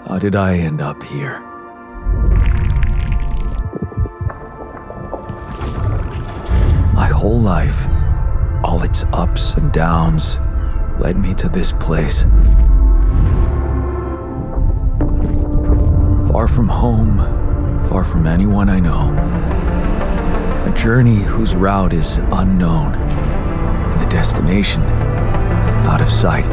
How did I end up here? My whole life, all its ups and downs, led me to this place. Far from home, far from anyone I know. A journey whose route is unknown, and the destination out of sight.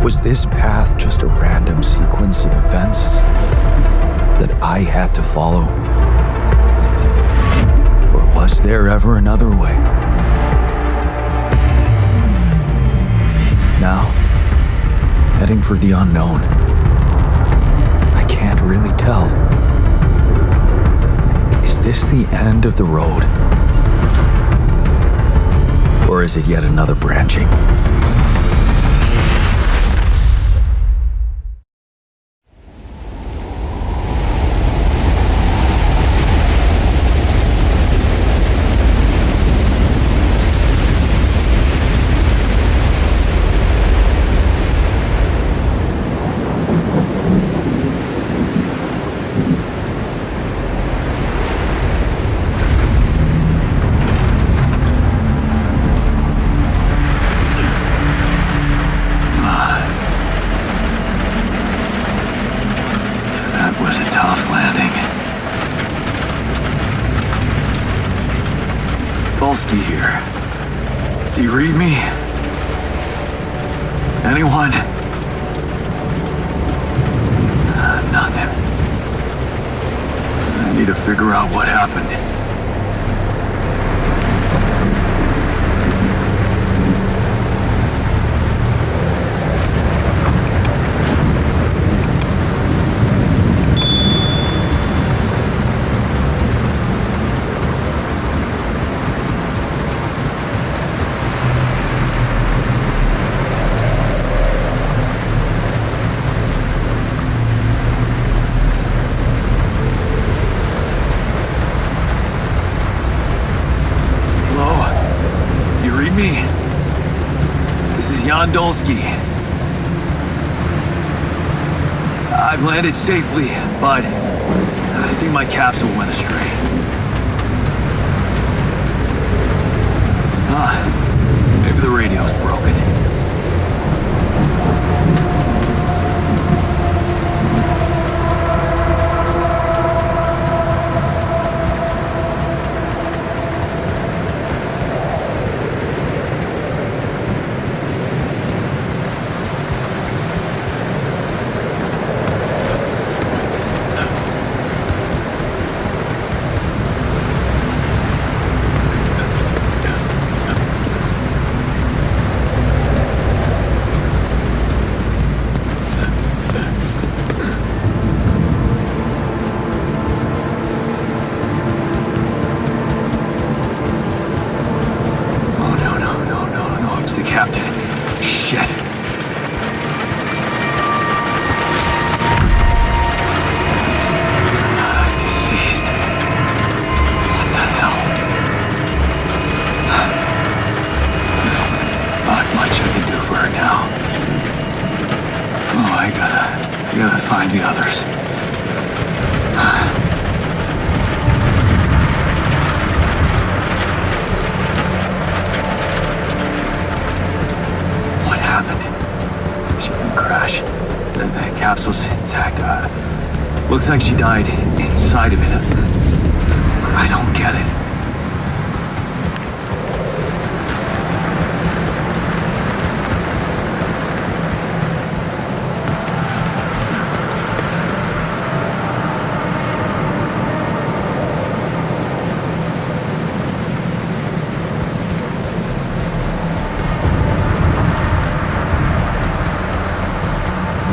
Was this path just a random sequence of events that I had to follow? Or was there ever another way? Now, heading for the unknown. I can't really tell. Is this the end of the road? Or is it yet another branching? Here. Do you read me? Anyone? Nothing. I need to figure out what happened. Dolsky. I've landed safely, but I think my capsule went astray. Maybe the radio's broken. Looks like she died inside of it. I don't get it.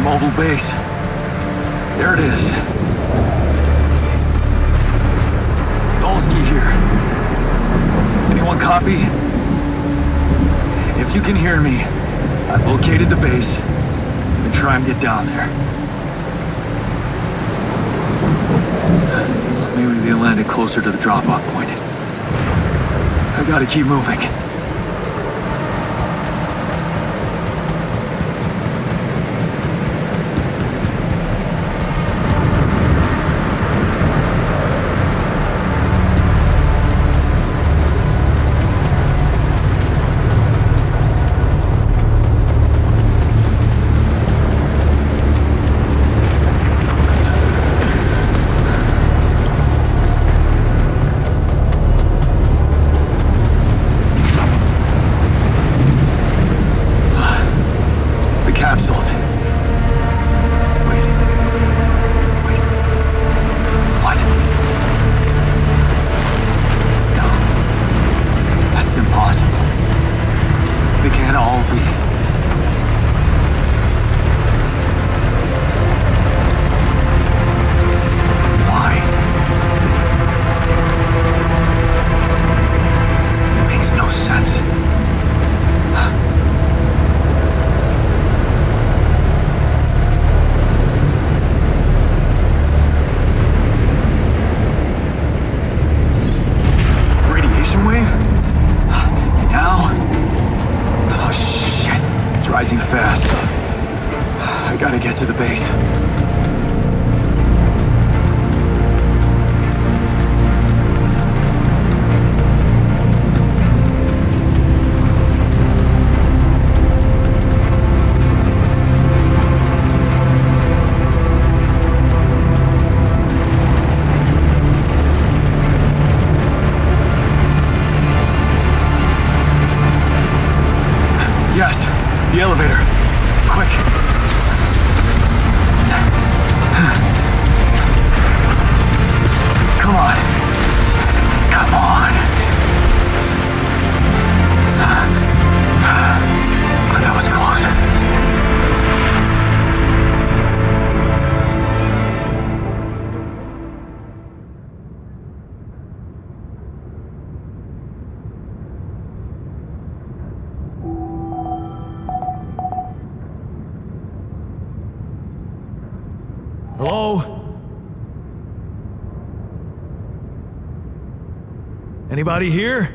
Mobile base. There it is. Here. Anyone copy? If you can hear me, I've located the base. I'm gonna try and get down there. Maybe they landed closer to the drop-off point. I gotta keep moving. impossible. They can't all be. Why? It makes no sense. Radiation wave? Now? Oh shit, it's rising fast. I gotta get to the base. Yes, the elevator. Quick. Come on. Come on. Oh, that was close. Hello? Anybody here?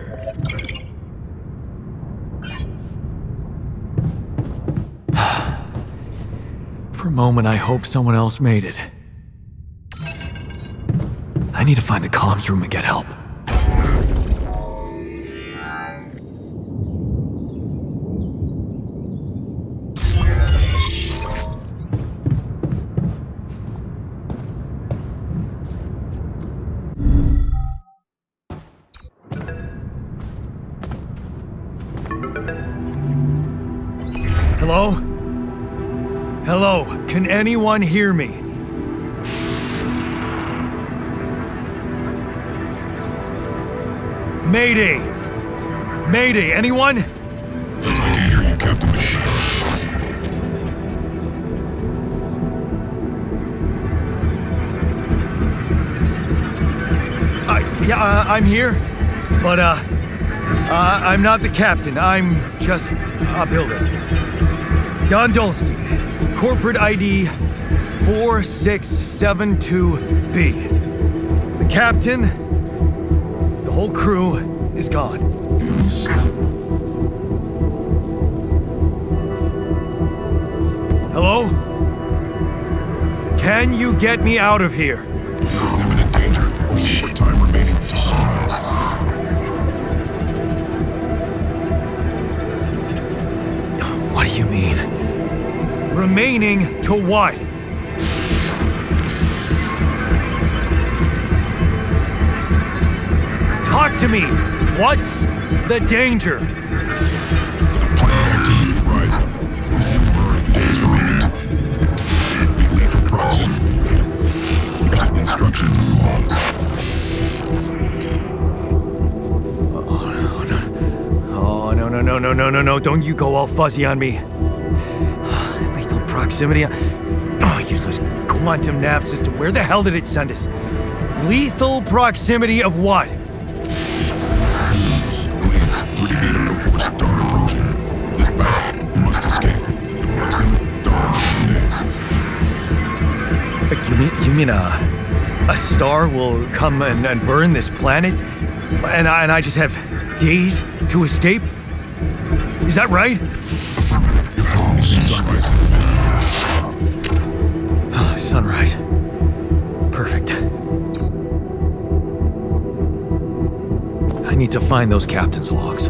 For a moment, I hope someone else made it. I need to find the comms room and get help. Hello? Hello? Can anyone hear me? Mayday! Mayday, anyone? Yes, I can hear you, Captain Machine. I'm here, but I'm not the captain. I'm just a builder. Gondolski, corporate ID 4672B. The captain, the whole crew is gone. Hello? Can you get me out of here? You're in imminent danger. Short time remaining to sunrise. What do you mean? Remaining to what? Talk to me! What's the danger? Planet activity rising. Fewer days remaining. Be lethal proximity. Instructions and logs. Oh, no. Don't you go all fuzzy on me. Lethal proximity. Oh, useless quantum nav system. Where the hell did it send us? Lethal proximity of what? Please, Brigadier Air Force Star approaching. This battle, you must escape. Proximity Star days. You mean a star will come and burn this planet? And I just have days to escape? Is that right? Mission sunrise. Sunrise. Perfect. I need to find those captain's logs.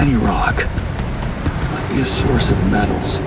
tiny rock. Might be a source of metals.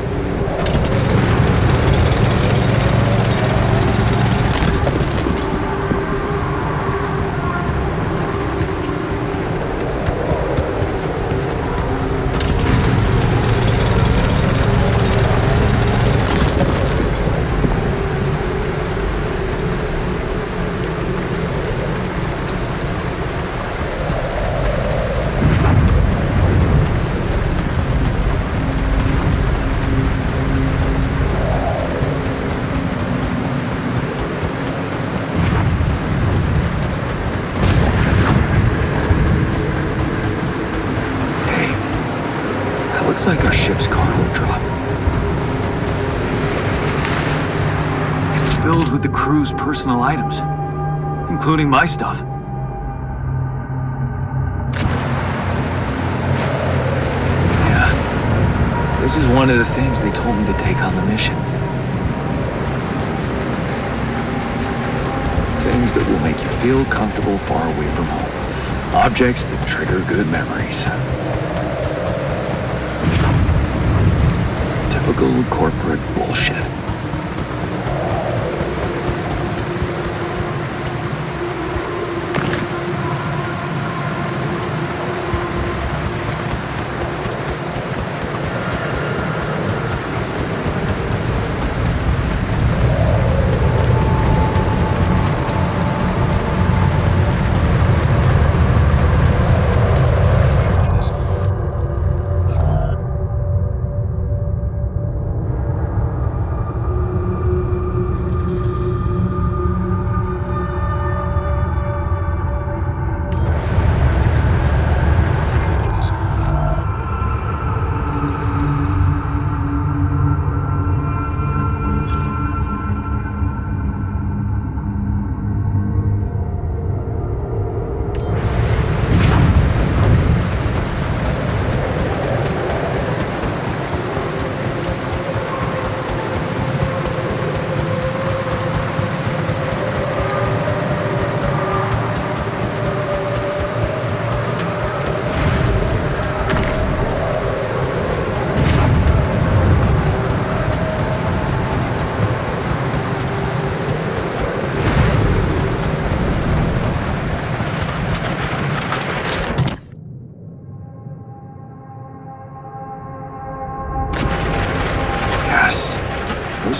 Looks like our ship's cargo drop. It's filled with the crew's personal items, including my stuff. Yeah, this is one of the things they told me to take on the mission. Things that will make you feel comfortable far away from home. Objects that trigger good memories. Typical corporate bullshit.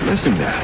Missing that.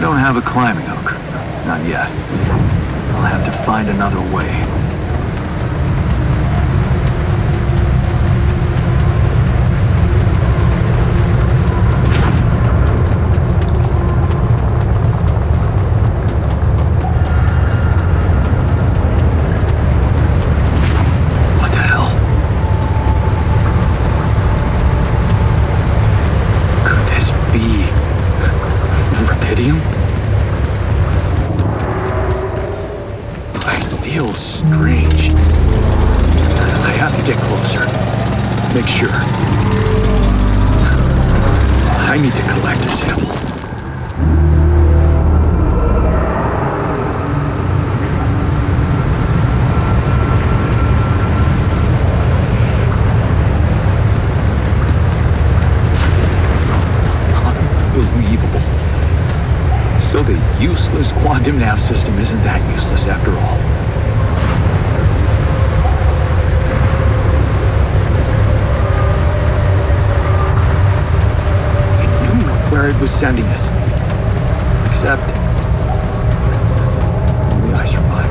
don't have a climbing hook. Not yet. I'll have to find another way. What the hell? Could this be rubidium? Feels strange. I have to get closer. Make sure. I need to collect a sample. Unbelievable. So the useless quantum nav system isn't that useless after all. Where it was sending us. Except only I survived.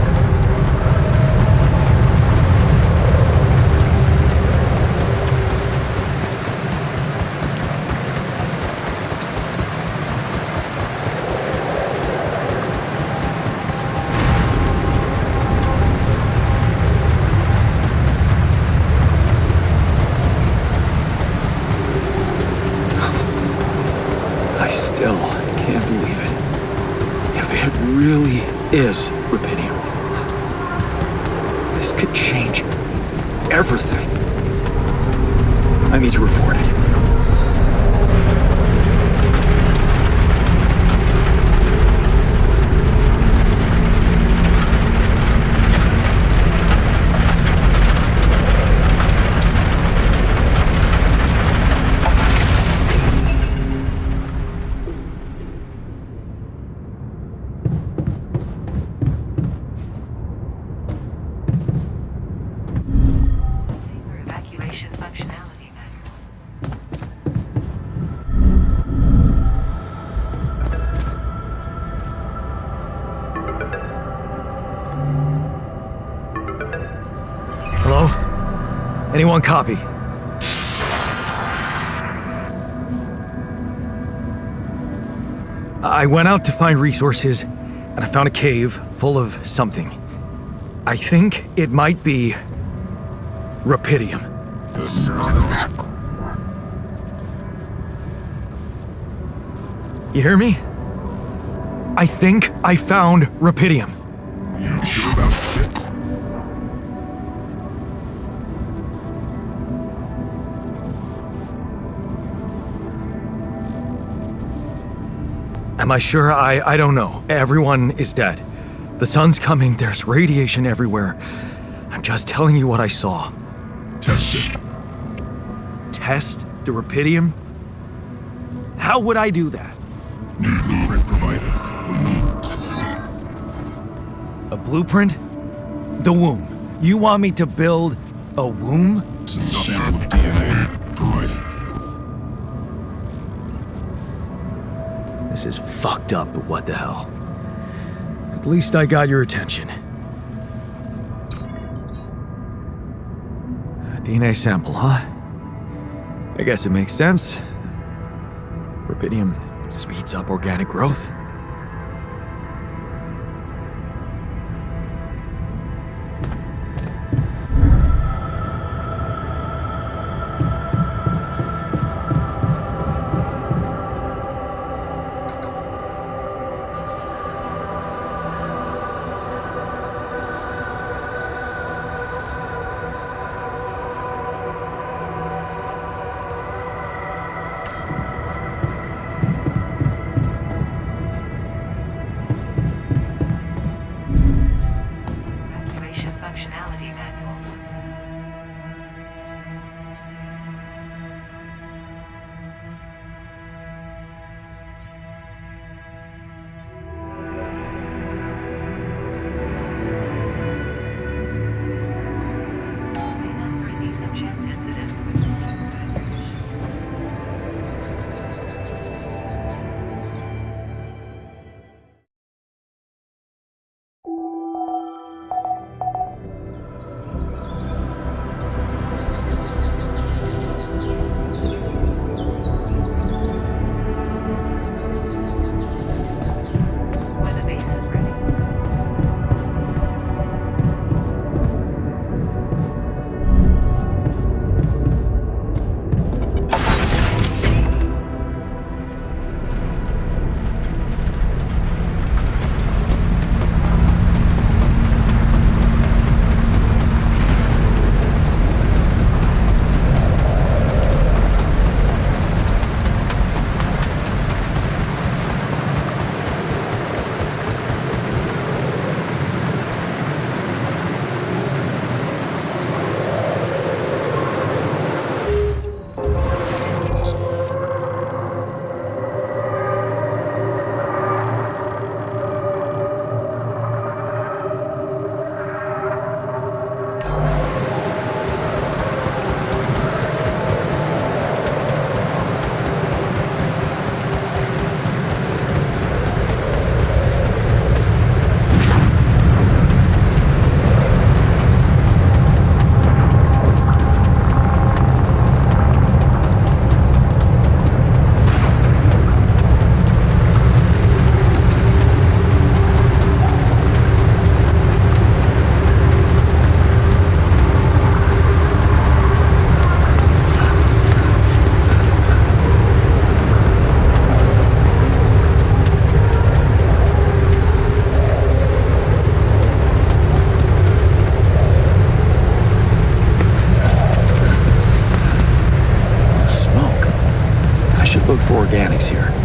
Still, I can't believe it. If it really is rubidium, this could change everything. I need to report it. Hello? Anyone copy? I went out to find resources, and I found a cave full of something. I think it might be rubidium. You hear me? I think I found rubidium. You sure about it? Am I sure? I don't know. Everyone is dead. The sun's coming, there's radiation everywhere. I'm just telling you what I saw. Test it. Test the rubidium? How would I do that? New blueprint provided. The womb. A blueprint? The womb. You want me to build a womb? Some sample of DNA provided. This is fucked up, but what the hell? At least I got your attention. A DNA sample, huh? I guess it makes sense. Rubidium speeds up organic growth. organics here.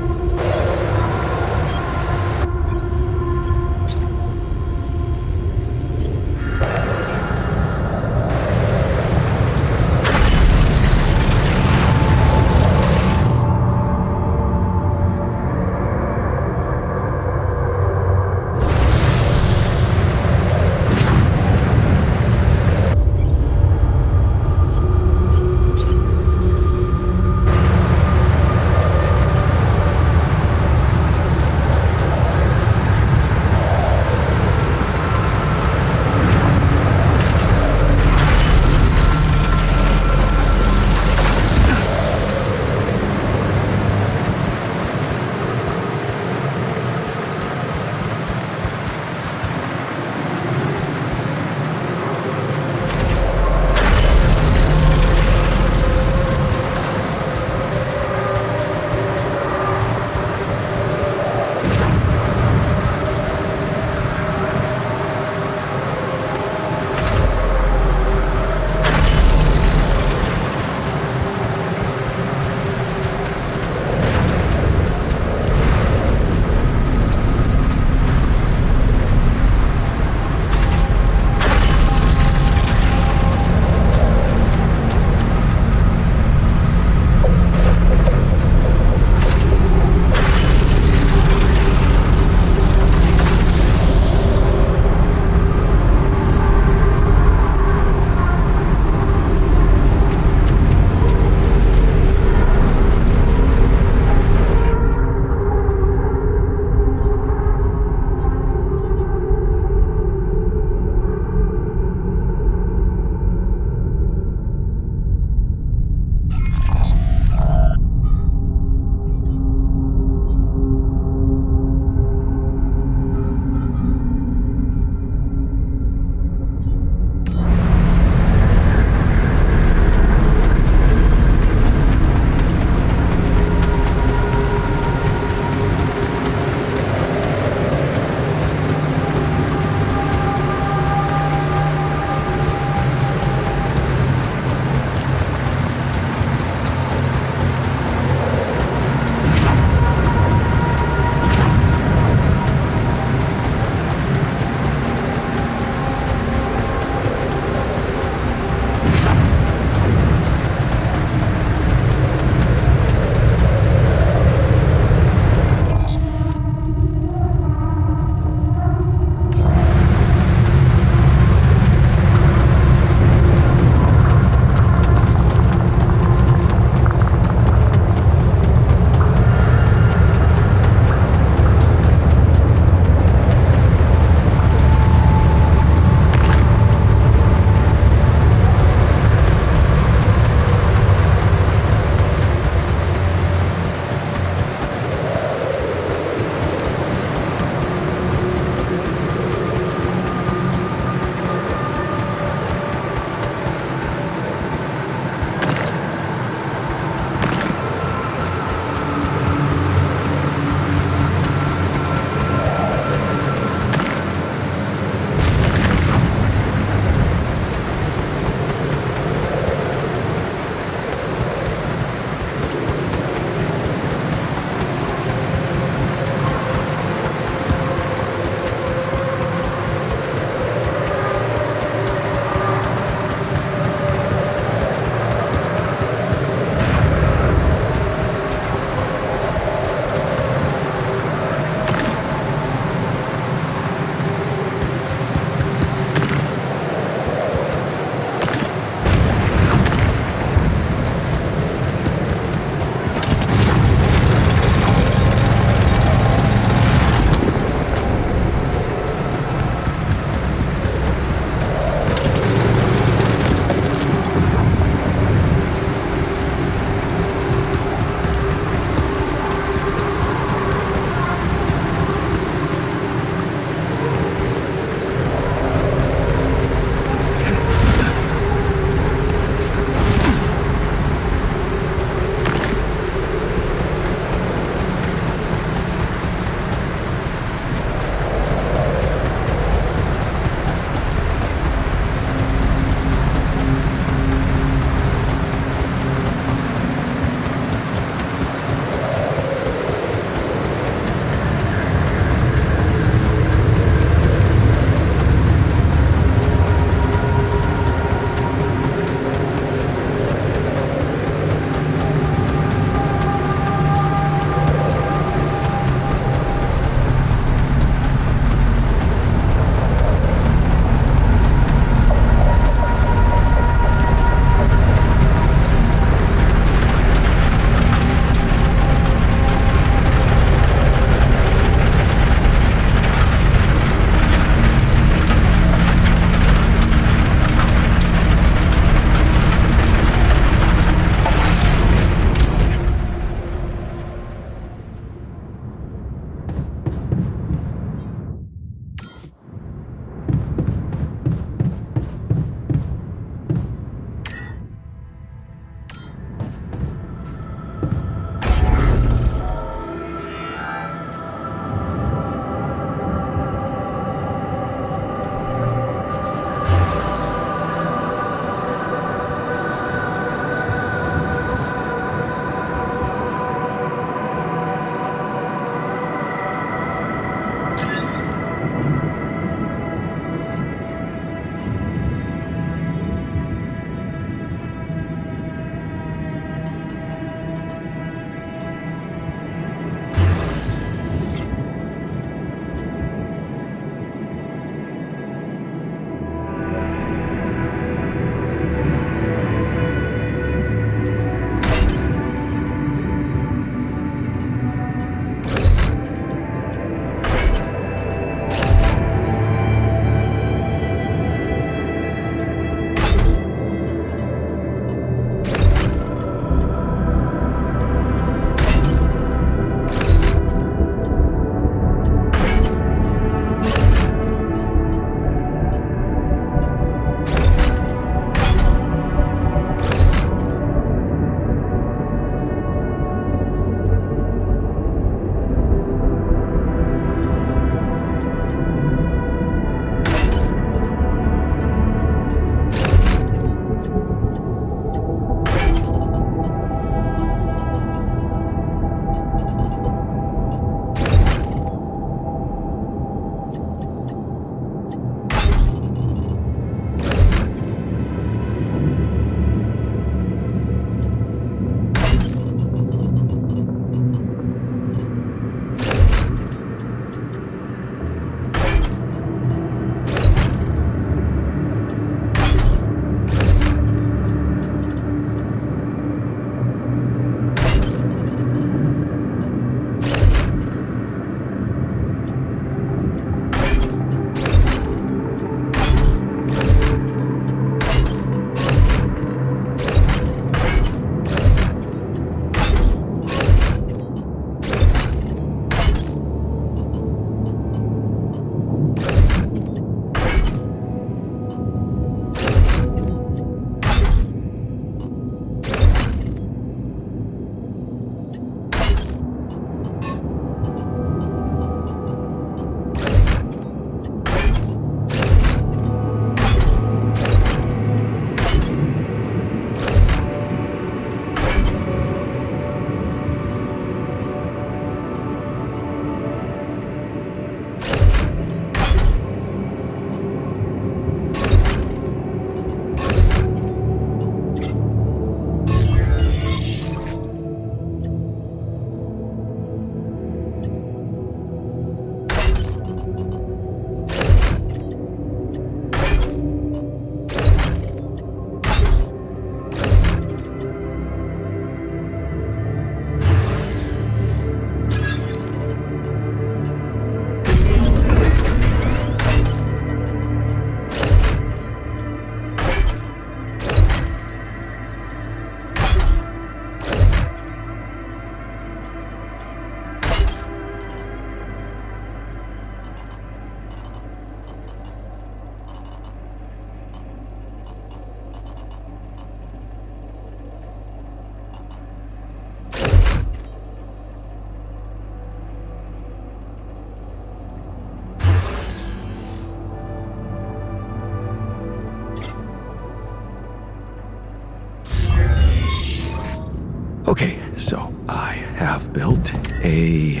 built a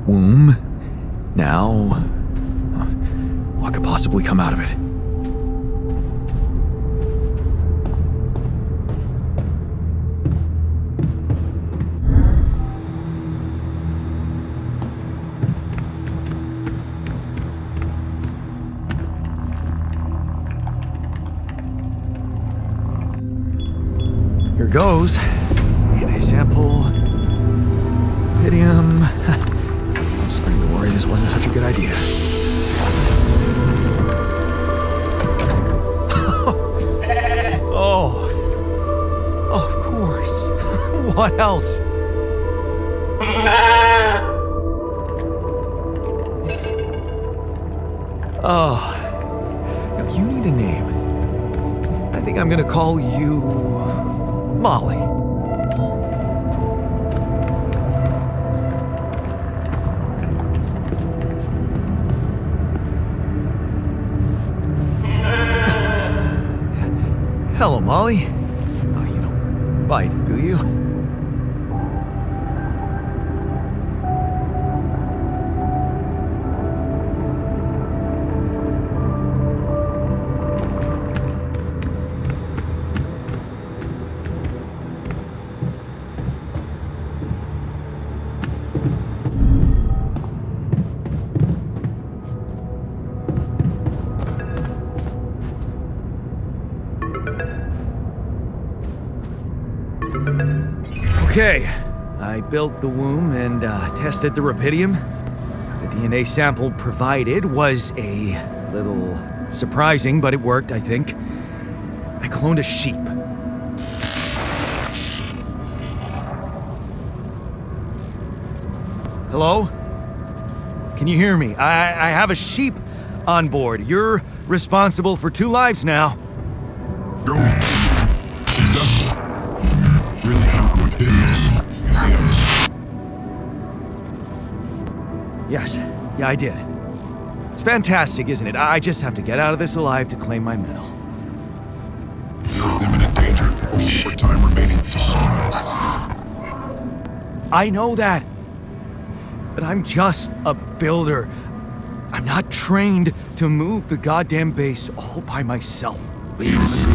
womb. Now, what could possibly come out of it? Here goes. DNA sample. Idiom. I'm starting to worry this wasn't such a good idea. Oh. Oh, of course. What else? Oh. Now, you need a name. I think I'm gonna call you Molly. Hello, Molly. Oh, you don't bite, do you? Okay, I built the womb and tested the rapidium. The DNA sample provided was a little surprising, but it worked, I think. I cloned a sheep. Hello? Can you hear me? I have a sheep on board. You're responsible for 2 lives now. Go. Successful. Really found what did this. Yes. Yeah, I did. It's fantastic, isn't it? I just have to get out of this alive to claim my medal. You're in imminent danger. Only more time remaining to survive. I know that. But I'm just a builder. I'm not trained to move the goddamn base all by myself. Please.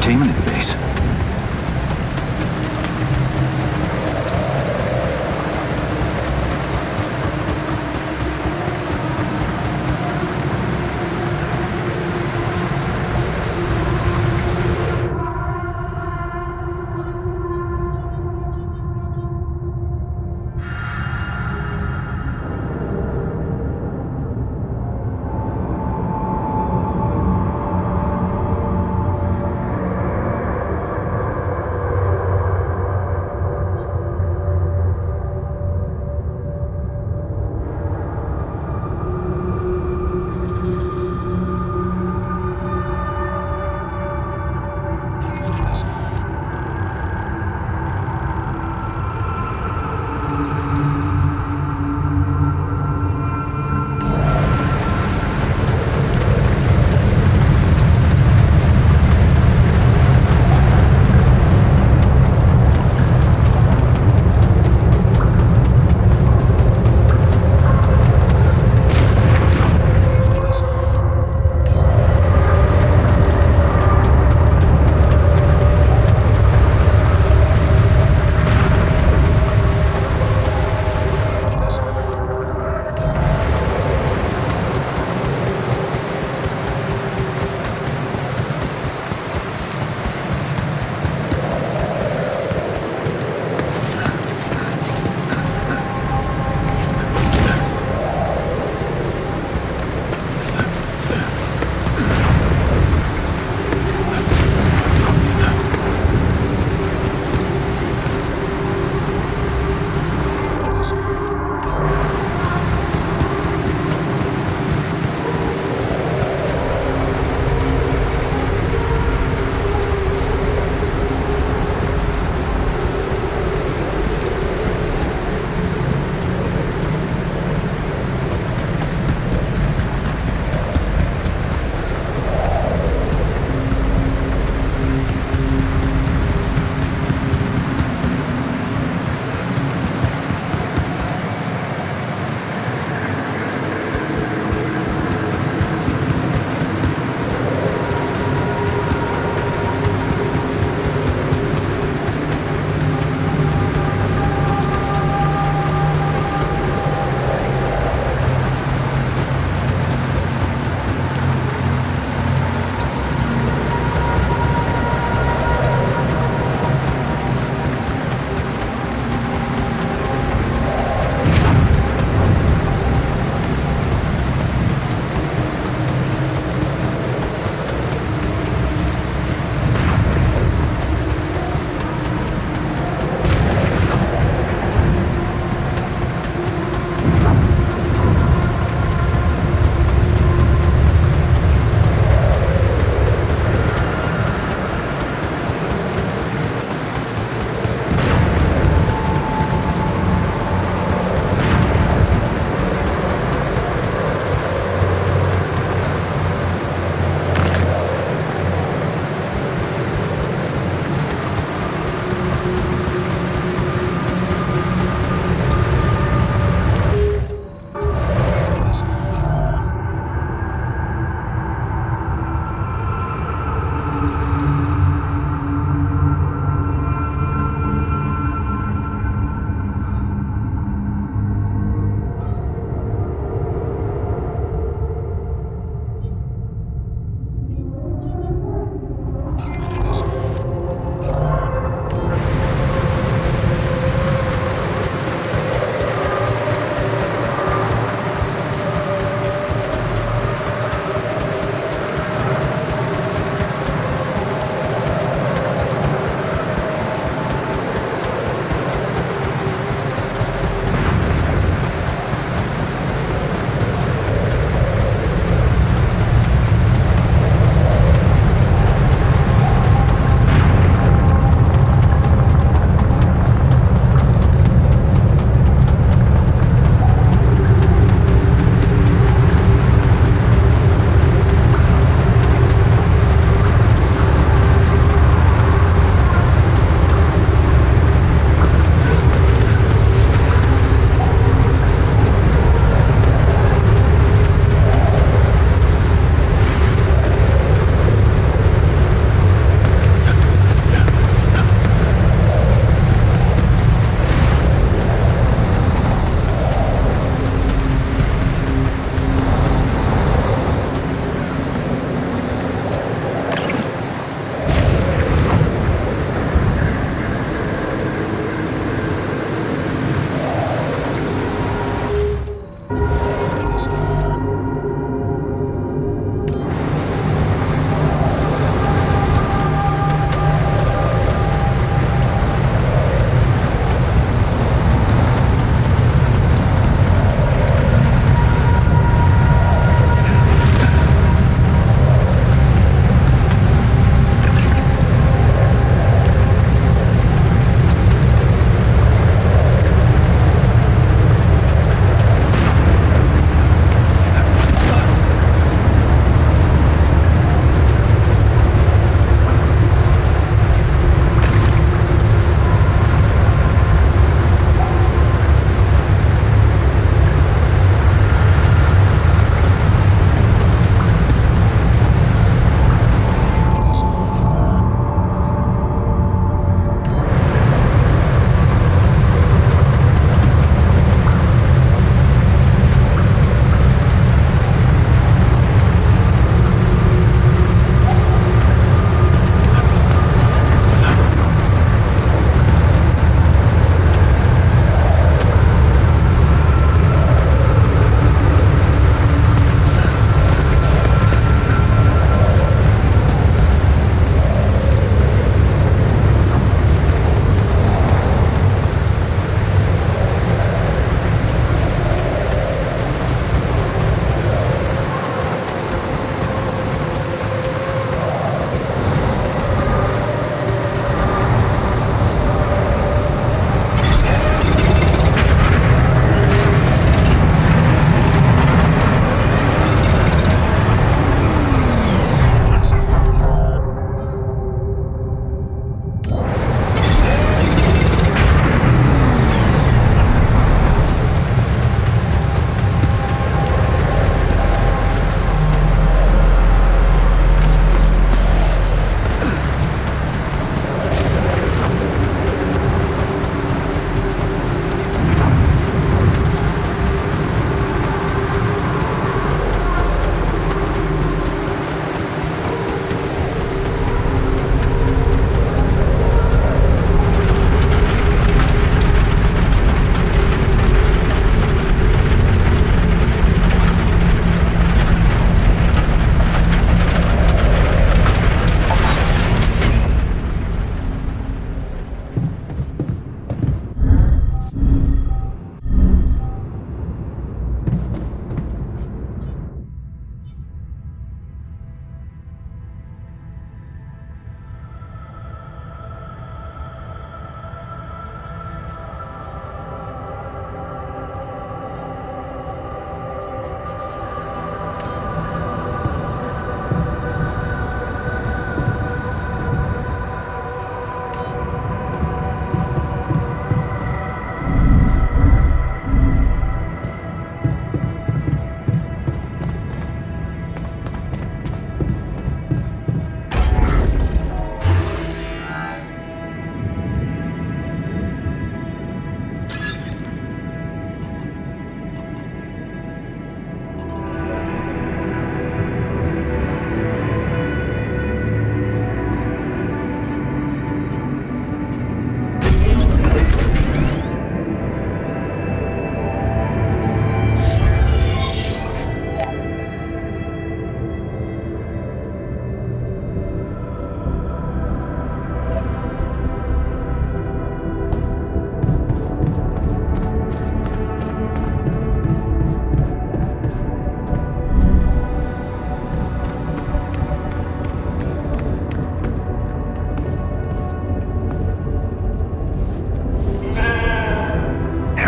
entertainment at the base.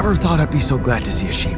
Never thought I'd be so glad to see a sheep.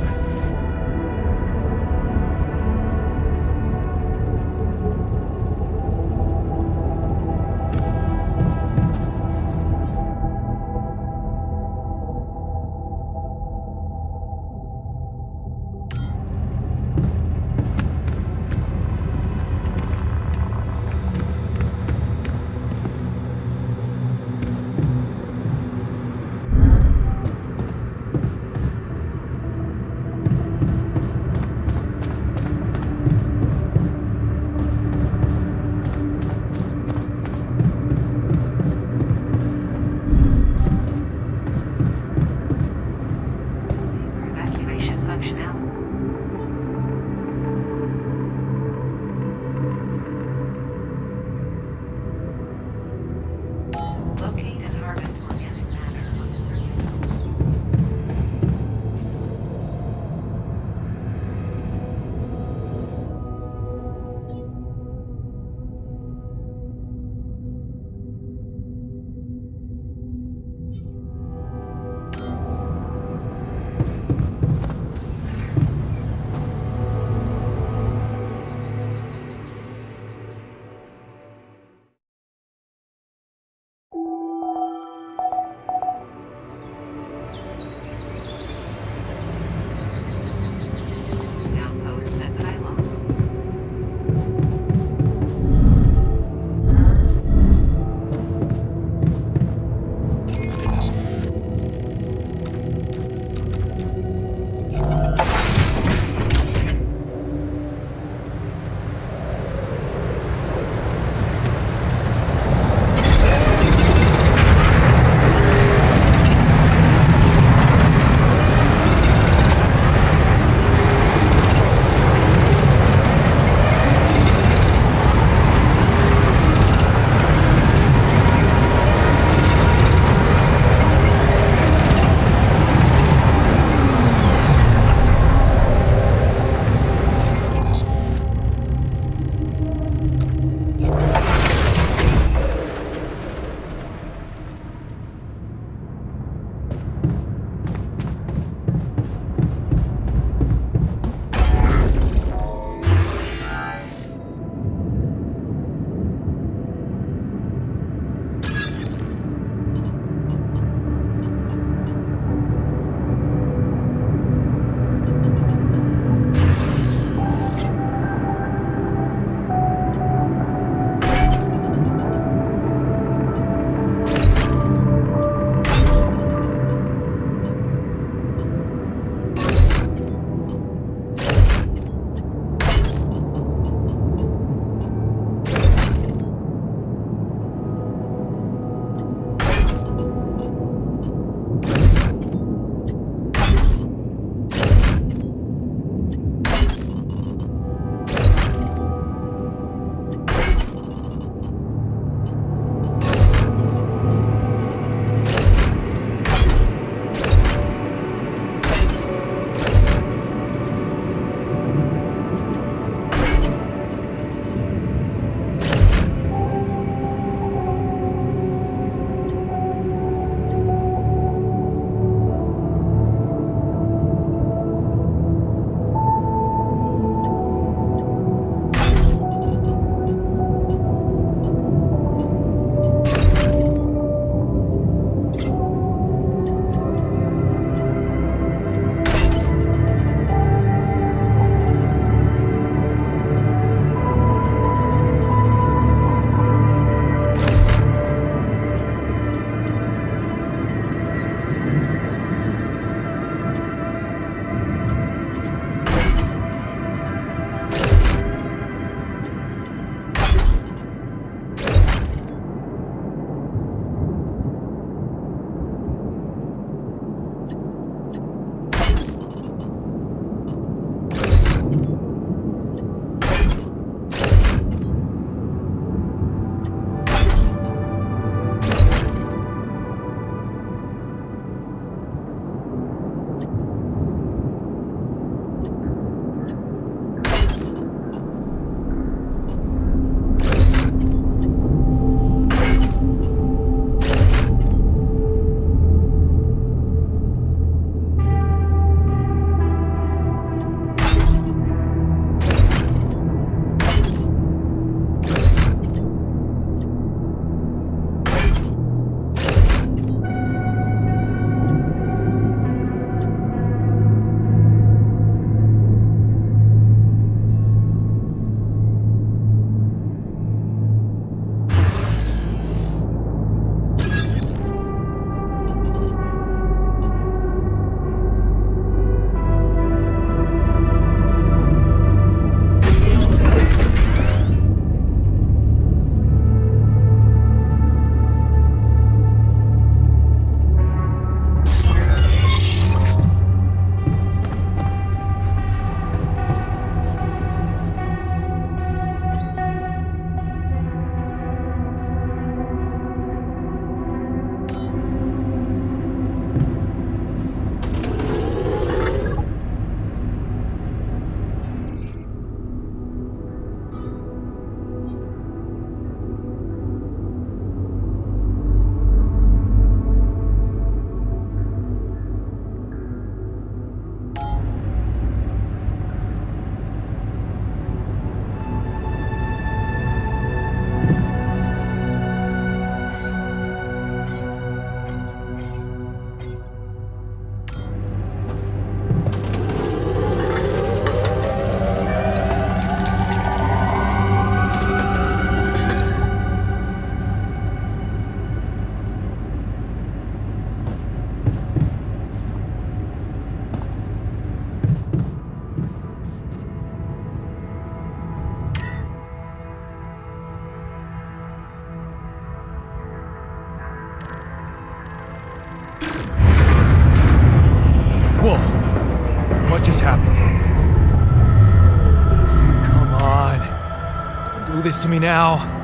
do this to me now.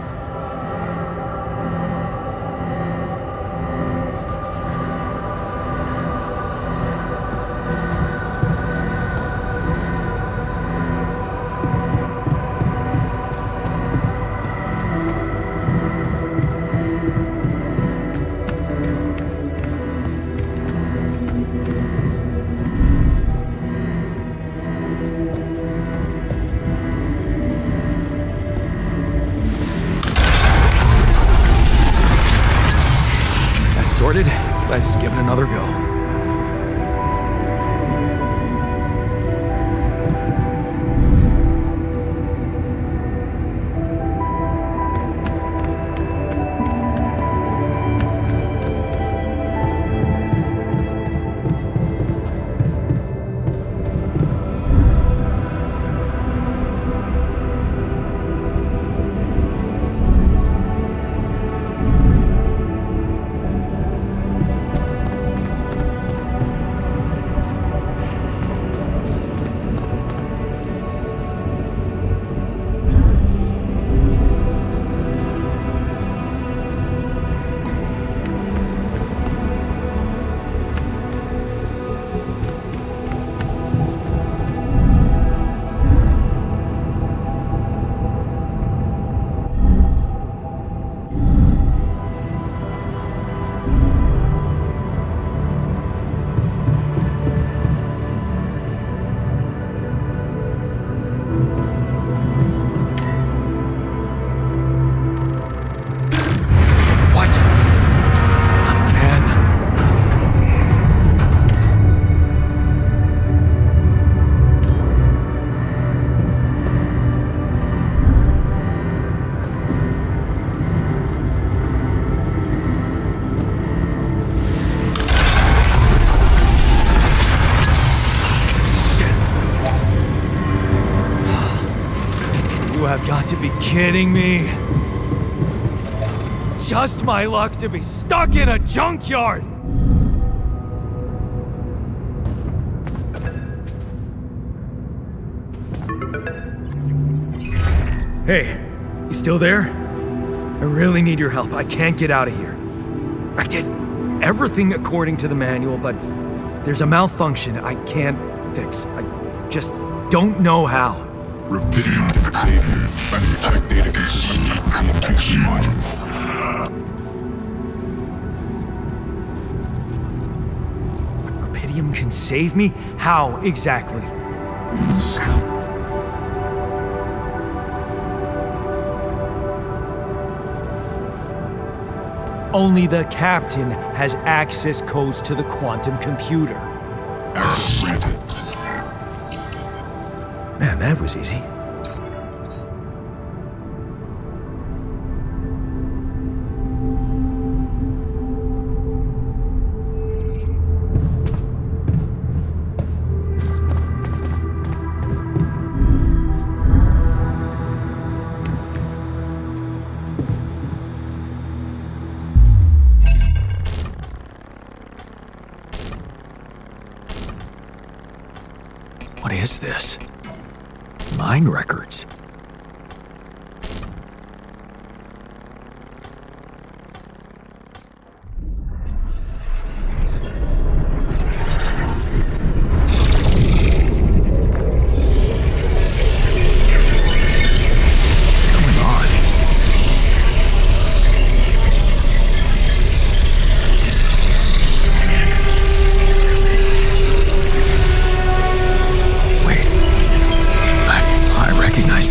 Sorted. Let's give it another go. I've got to be kidding me. Just my luck to be stuck in a junkyard. Hey, you still there? I really need your help. I can't get out of here. I did everything according to the manual, but there's a malfunction I can't fix. I just don't know how. Rapidity can save you. Better check data consistency and keep in mind. Rapidium can save me? How exactly? Only the captain has access codes to the quantum computer. Access granted. Man, that was easy. What is this? Mine records. What's going on? Wait. I recognize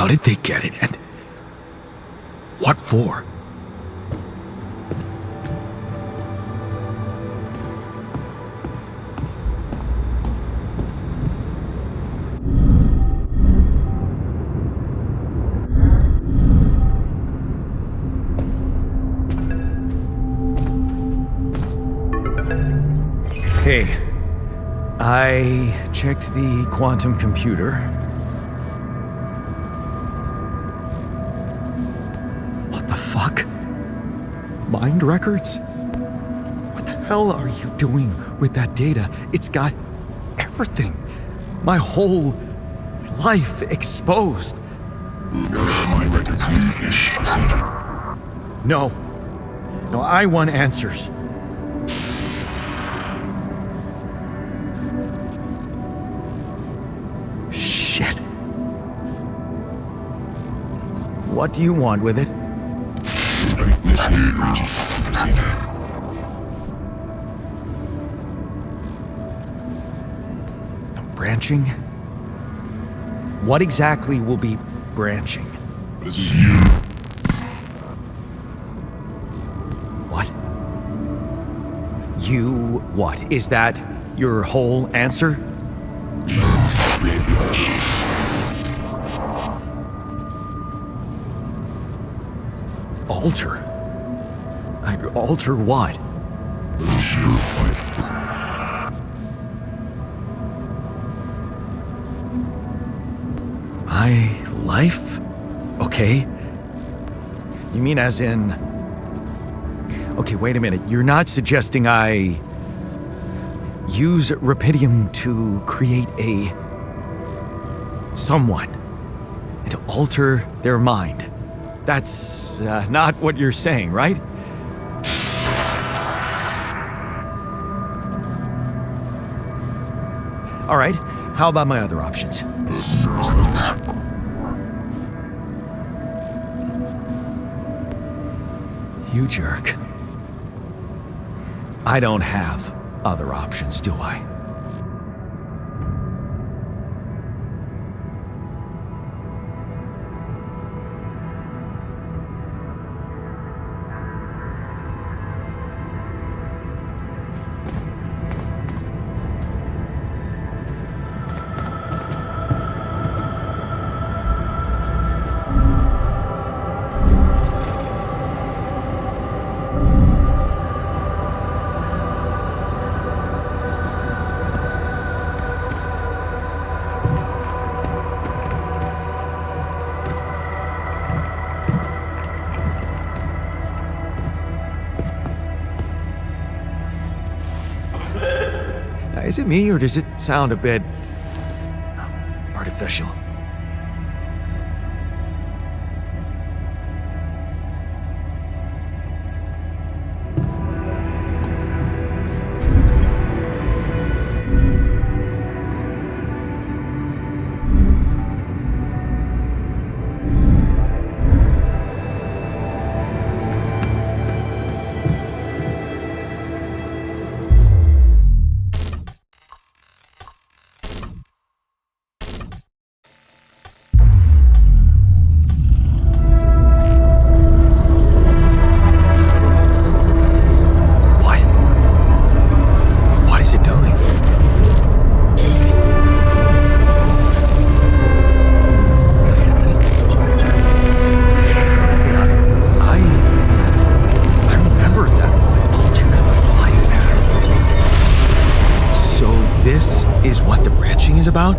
How did they get it, and what for? Okay, I checked the quantum computer. What the fuck? Mind records? What the hell are you doing with that data? It's got everything. My whole life exposed. My records use this procedure. No. No, I want answers. Shit. What do you want with it? This here breaching procedure. Branching? What exactly will be branching? This is you. What? You what? Is that your whole answer? Create the altar. Alter? I'd alter what? This your life. My life? Okay. You mean as in... Okay, wait a minute. You're not suggesting I use Rapidium to create a... someone and to alter their mind. That's not what you're saying, right? All right, how about my other options? You jerk. I don't have other options, do I? Is it me, or does it sound a bit artificial? About?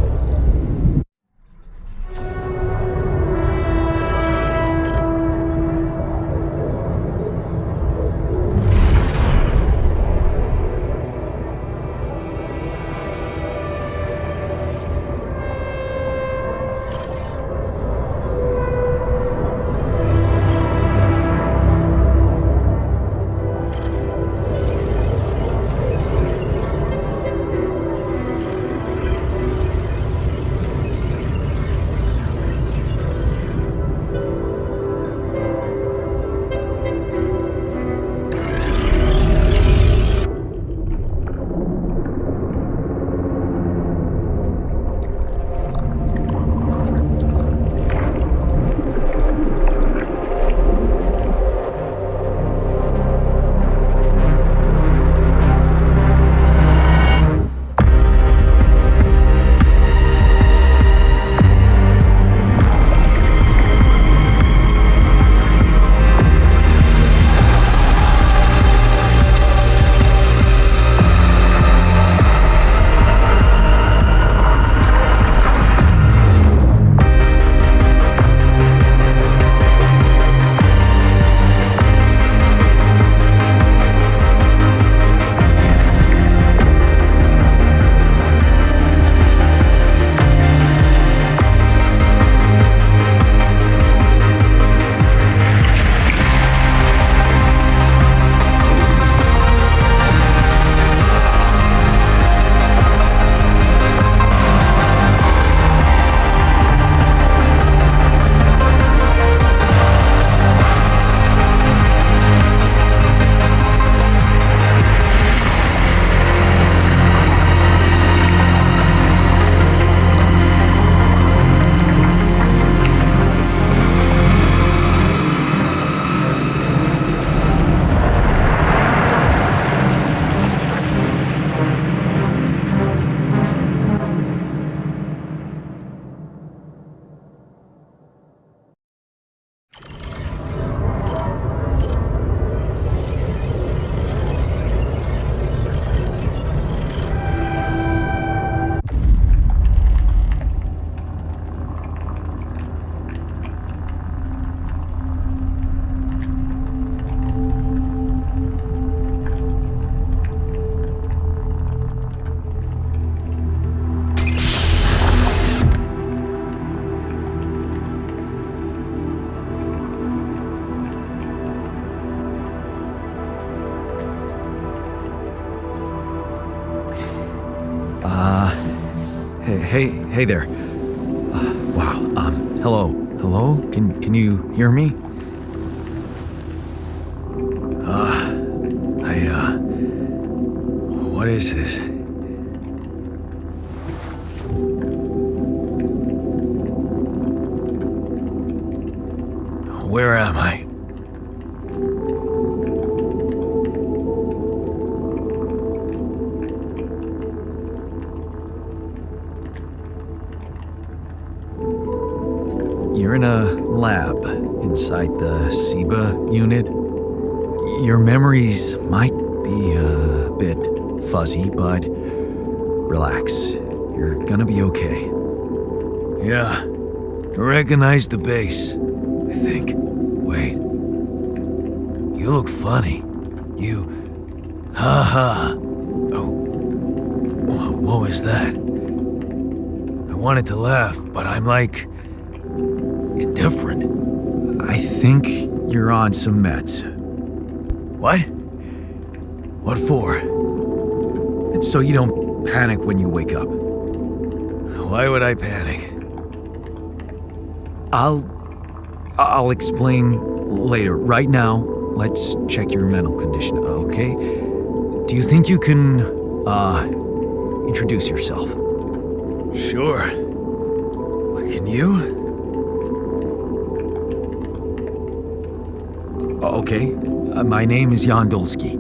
Hey there. Wow, hello? Can you hear me? What is this? Where am I? You're in a lab inside the SIBA unit. Your memories might be a bit fuzzy, but relax. You're gonna be okay. Yeah, I recognize the base, I think. Wait. You look funny. Ha. Oh. What was that? I wanted to laugh, but I'm like... indifferent. I think you're on some meds. What? What for? It's so you don't panic when you wake up. Why would I panic? I'll explain later. Right now, let's check your mental condition, okay? Do you think you can, introduce yourself? Sure. Can you? Okay. My name is Yandolski.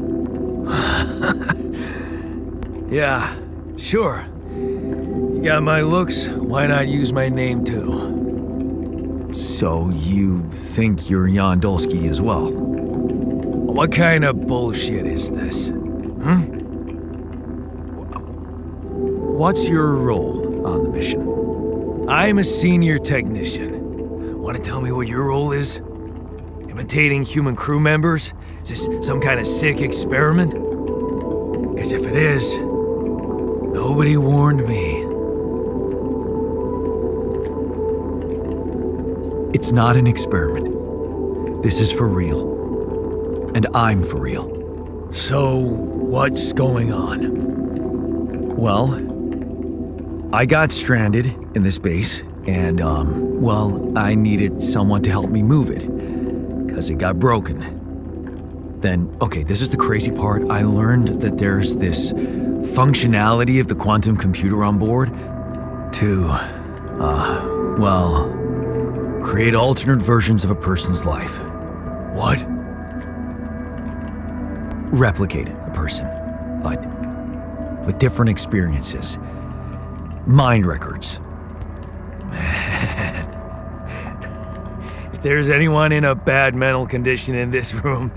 Yeah, sure. You got my looks, why not use my name too? So you think you're Yandolski as well? What kind of bullshit is this? What's your role on the mission? I'm a senior technician. Want to tell me what your role is? Imitating human crew members? Is this some kind of sick experiment? Because if it is, nobody warned me. It's not an experiment. This is for real. And I'm for real. So, what's going on? Well, I got stranded in this base, and, I needed someone to help me move it. Because it got broken. Then, okay, this is the crazy part. I learned that there's this functionality of the quantum computer on board to, create alternate versions of a person's life. What? Replicate a person, but with different experiences. Mind records. Man. If there's anyone in a bad mental condition in this room,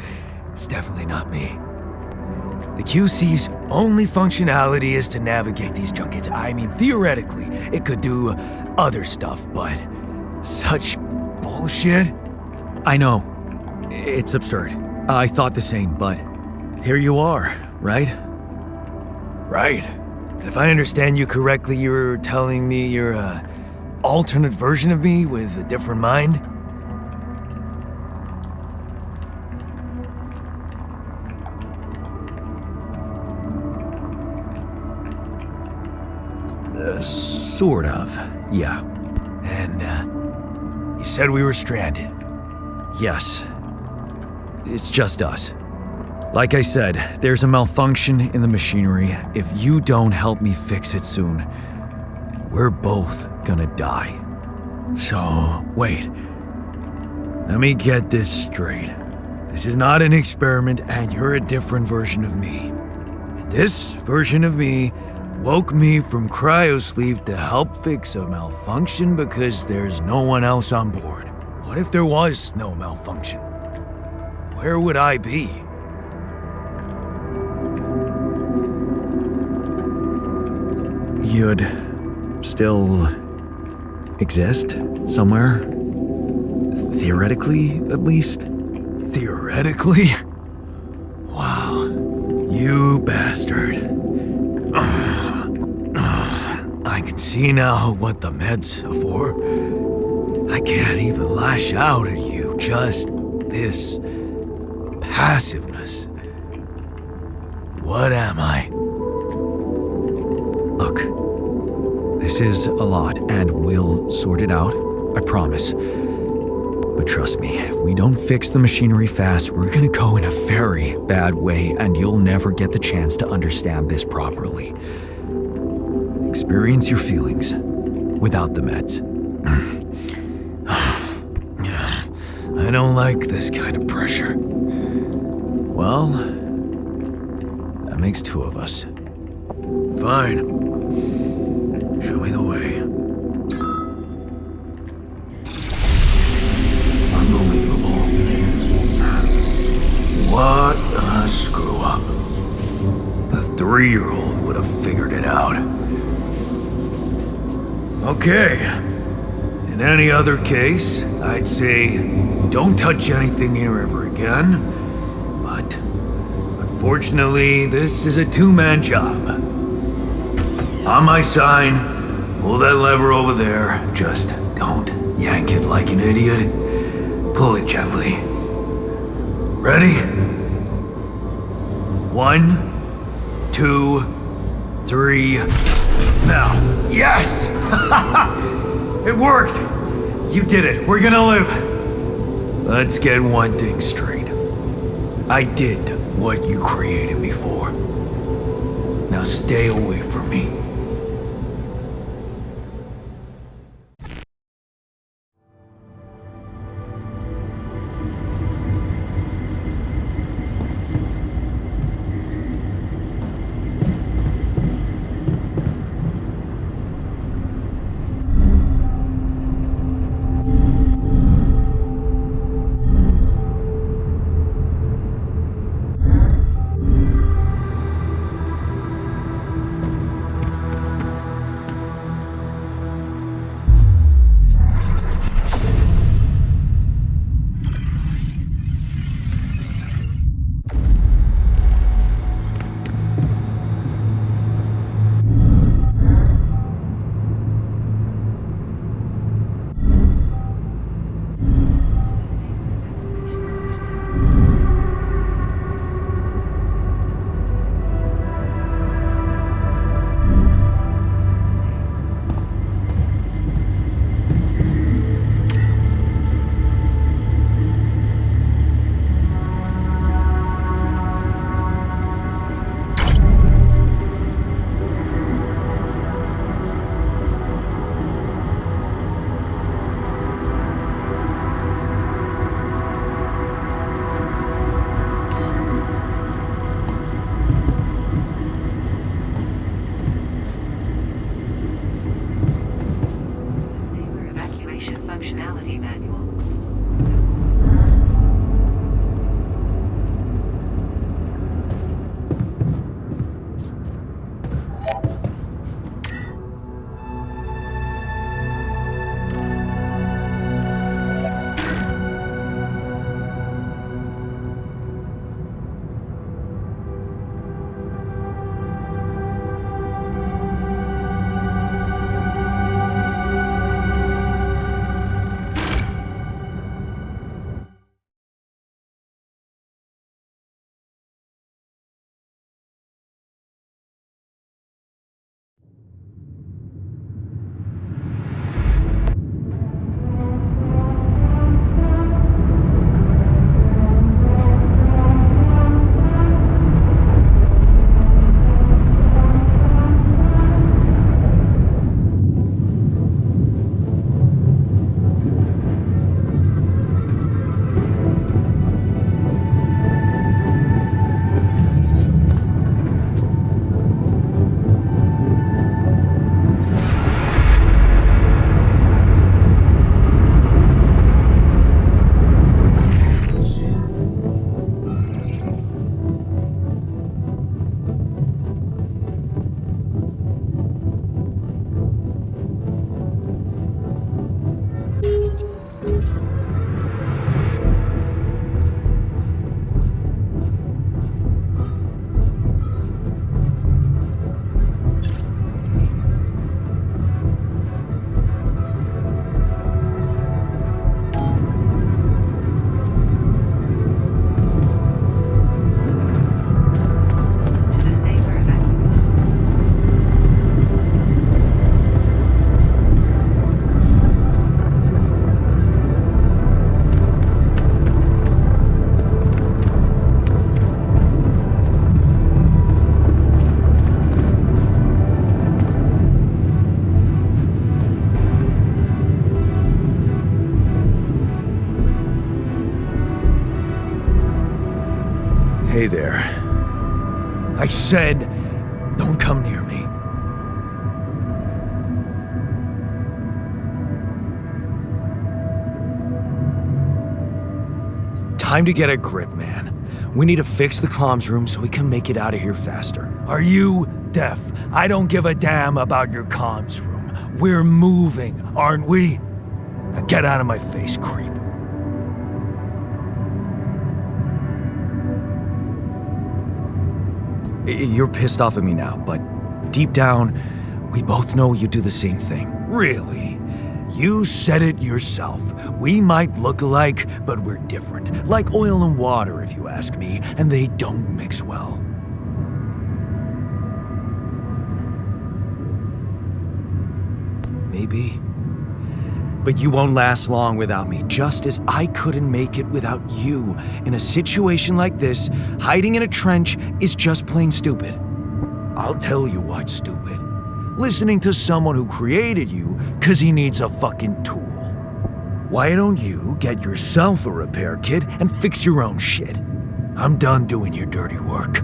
it's definitely not me. The QC's only functionality is to navigate these junkets. I mean, theoretically, it could do other stuff, but such bullshit? I know. It's absurd. I thought the same, but here you are, right? Right. If I understand you correctly, you're telling me you're an alternate version of me with a different mind? Sort of, yeah. And, you said we were stranded. Yes. It's just us. Like I said, there's a malfunction in the machinery. If you don't help me fix it soon, we're both gonna die. So, wait. Let me get this straight. This is not an experiment, and you're a different version of me. And this version of me woke me from cryosleep to help fix a malfunction because there's no one else on board. What if there was no malfunction? Where would I be? You'd still exist somewhere? Theoretically, at least? Theoretically? Wow. You bastard. I can see now what the meds are for. I can't even lash out at you, just this passiveness. What am I? Look. This is a lot, and we'll sort it out, I promise. But trust me, if we don't fix the machinery fast, we're gonna go in a very bad way, and you'll never get the chance to understand this properly. Experience your feelings without the meds. I don't like this kind of pressure. Well, that makes two of us. Fine. Show me the way. Unbelievable. What a screw up. A 3-year-old would have figured it out. Okay. In any other case, I'd say don't touch anything here ever again. But unfortunately, this is a two-man job. On my sign, pull that lever over there. Just don't yank it like an idiot. Pull it gently. Ready? 1, 2, 3. Now. Yes! It worked! You did it. We're gonna live. Let's get one thing straight. I did what you created me for. Now stay away from me. Stay there. I said, don't come near me. Time to get a grip, man. We need to fix the comms room so we can make it out of here faster. Are you deaf? I don't give a damn about your comms room. We're moving, aren't we? Now get out of my face, creep. You're pissed off at me now, but deep down, we both know you do the same thing. Really? You said it yourself. We might look alike, but we're different. Like oil and water, if you ask me, and they don't mix well. Maybe. But you won't last long without me, just as I couldn't make it without you. In a situation like this, hiding in a trench is just plain stupid. I'll tell you what's stupid. Listening to someone who created you because he needs a fucking tool. Why don't you get yourself a repair kit and fix your own shit? I'm done doing your dirty work.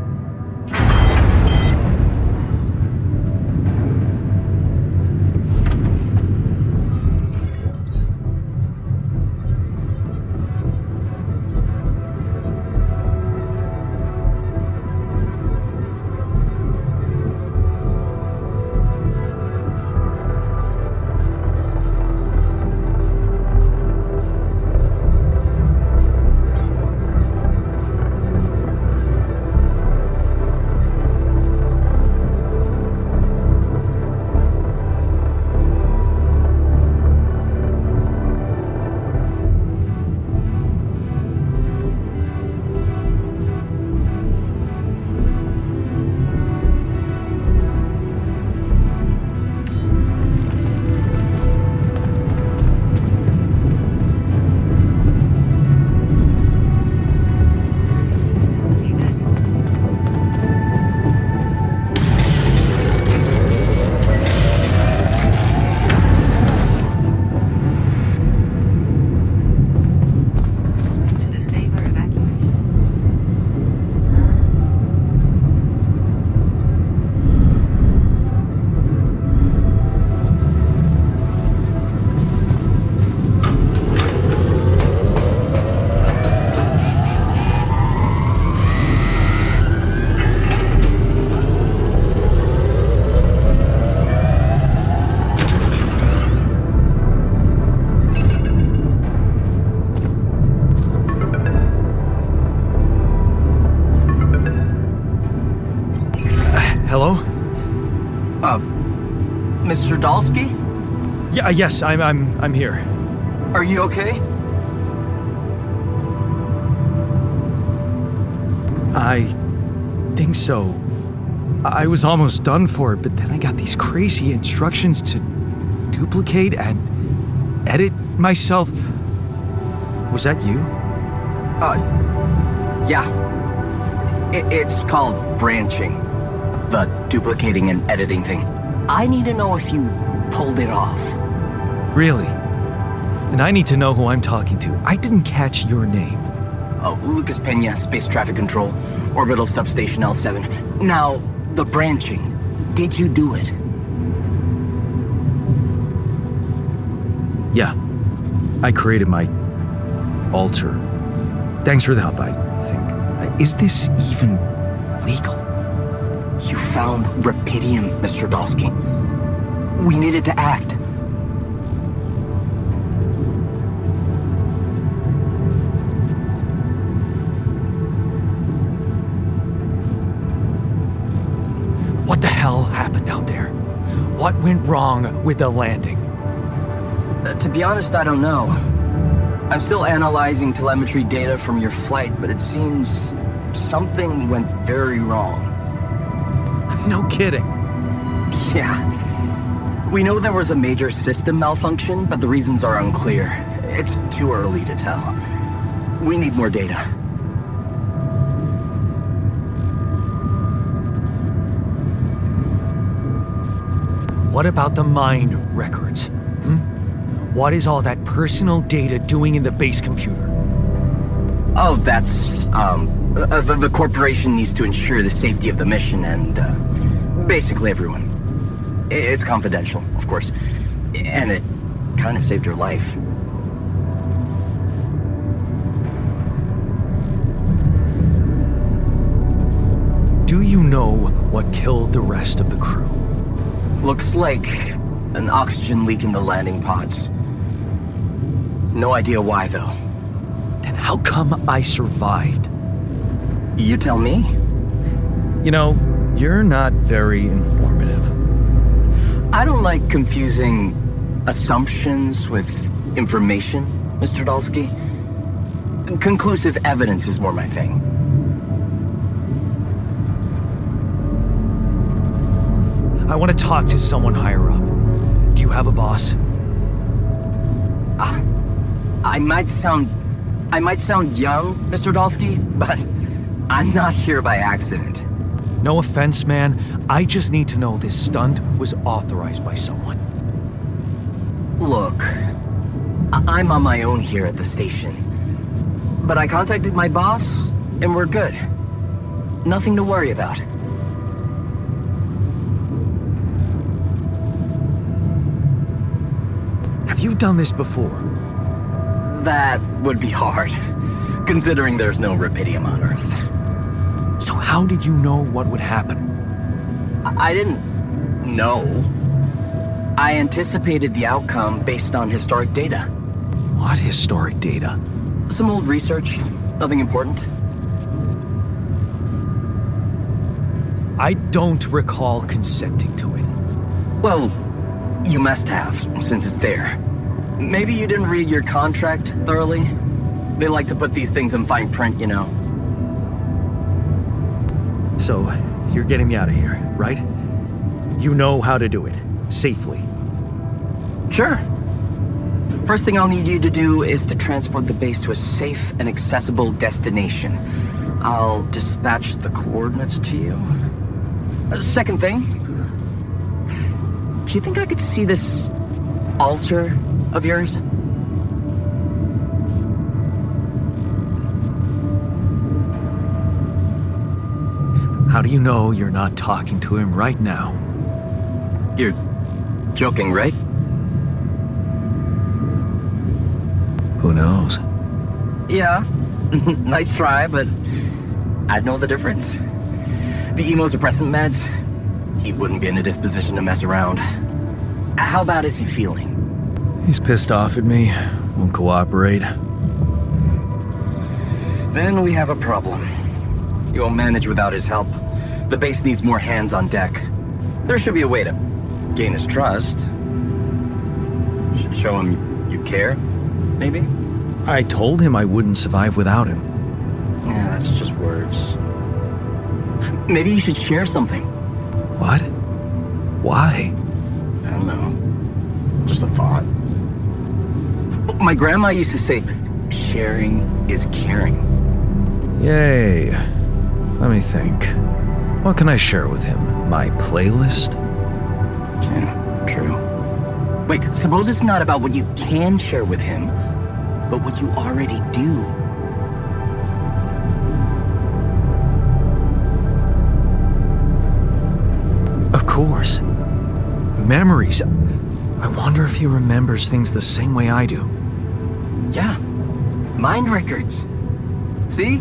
Hello? Mr. Dalsky? Yeah, yes, I'm here. Are you okay? I think so. I was almost done for it, but then I got these crazy instructions to duplicate and edit myself. Was that you? Yeah. It's called branching. The duplicating and editing thing. I need to know if you pulled it off. Really? And I need to know who I'm talking to. I didn't catch your name. Oh, Lucas Pena, Space Traffic Control, Orbital Substation L7. Now, the branching. Did you do it? Yeah. I created my alter. Thanks for the help, I think. Is this even legal? You found Rapidium, Mr. Dalsky. We needed to act. What the hell happened out there? What went wrong with the landing? To be honest, I don't know. I'm still analyzing telemetry data from your flight, but it seems something went very wrong. No kidding. Yeah. We know there was a major system malfunction, but the reasons are unclear. It's too early to tell. We need more data. What about the mind records? What is all that personal data doing in the base computer? Oh, that's, the corporation needs to ensure the safety of the mission and, basically everyone. It's confidential, of course. And it kind of saved her life. Do you know what killed the rest of the crew? Looks like an oxygen leak in the landing pods. No idea why, though. Then how come I survived? You tell me? You know, you're not very informative. I don't like confusing assumptions with information, Mr. Dalsky. Conclusive evidence is more my thing. I want to talk to someone higher up. Do you have a boss? I might sound young, Mr. Dalsky, but I'm not here by accident. No offense, man. I just need to know this stunt was authorized by someone. Look, I'm on my own here at the station. But I contacted my boss, and we're good. Nothing to worry about. Have you done this before? That would be hard, considering there's no rubidium on Earth. So how did you know what would happen? I didn't know. I anticipated the outcome based on historic data. What historic data? Some old research, nothing important. I don't recall consenting to it. Well, you must have, since it's there. Maybe you didn't read your contract thoroughly? They like to put these things in fine print, you know. So, you're getting me out of here, right? You know how to do it, safely. Sure. First thing I'll need you to do is to transport the base to a safe and accessible destination. I'll dispatch the coordinates to you. Second thing, do you think I could see this altar of yours? How do you know you're not talking to him right now? You're joking, right? Who knows? Yeah. Nice try, but I'd know the difference. The immunosuppressant meds, he wouldn't be in a disposition to mess around. How bad is he feeling? He's pissed off at me, won't cooperate. Then we have a problem. You won't manage without his help. The base needs more hands on deck. There should be a way to gain his trust. Show him you care, maybe? I told him I wouldn't survive without him. Yeah, that's just words. Maybe you should share something. What? Why? I don't know. Just a thought. My grandma used to say, sharing is caring. Yay. Let me think. What can I share with him? My playlist? Yeah, true. Wait, suppose it's not about what you can share with him, but what you already do. Of course. Memories. I wonder if he remembers things the same way I do. Yeah, mind records. See?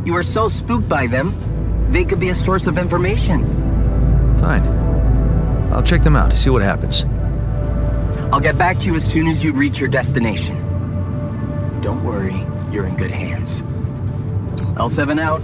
You are so spooked by them, they could be a source of information. Fine. I'll check them out to see what happens. I'll get back to you as soon as you reach your destination. Don't worry, you're in good hands. L7 out.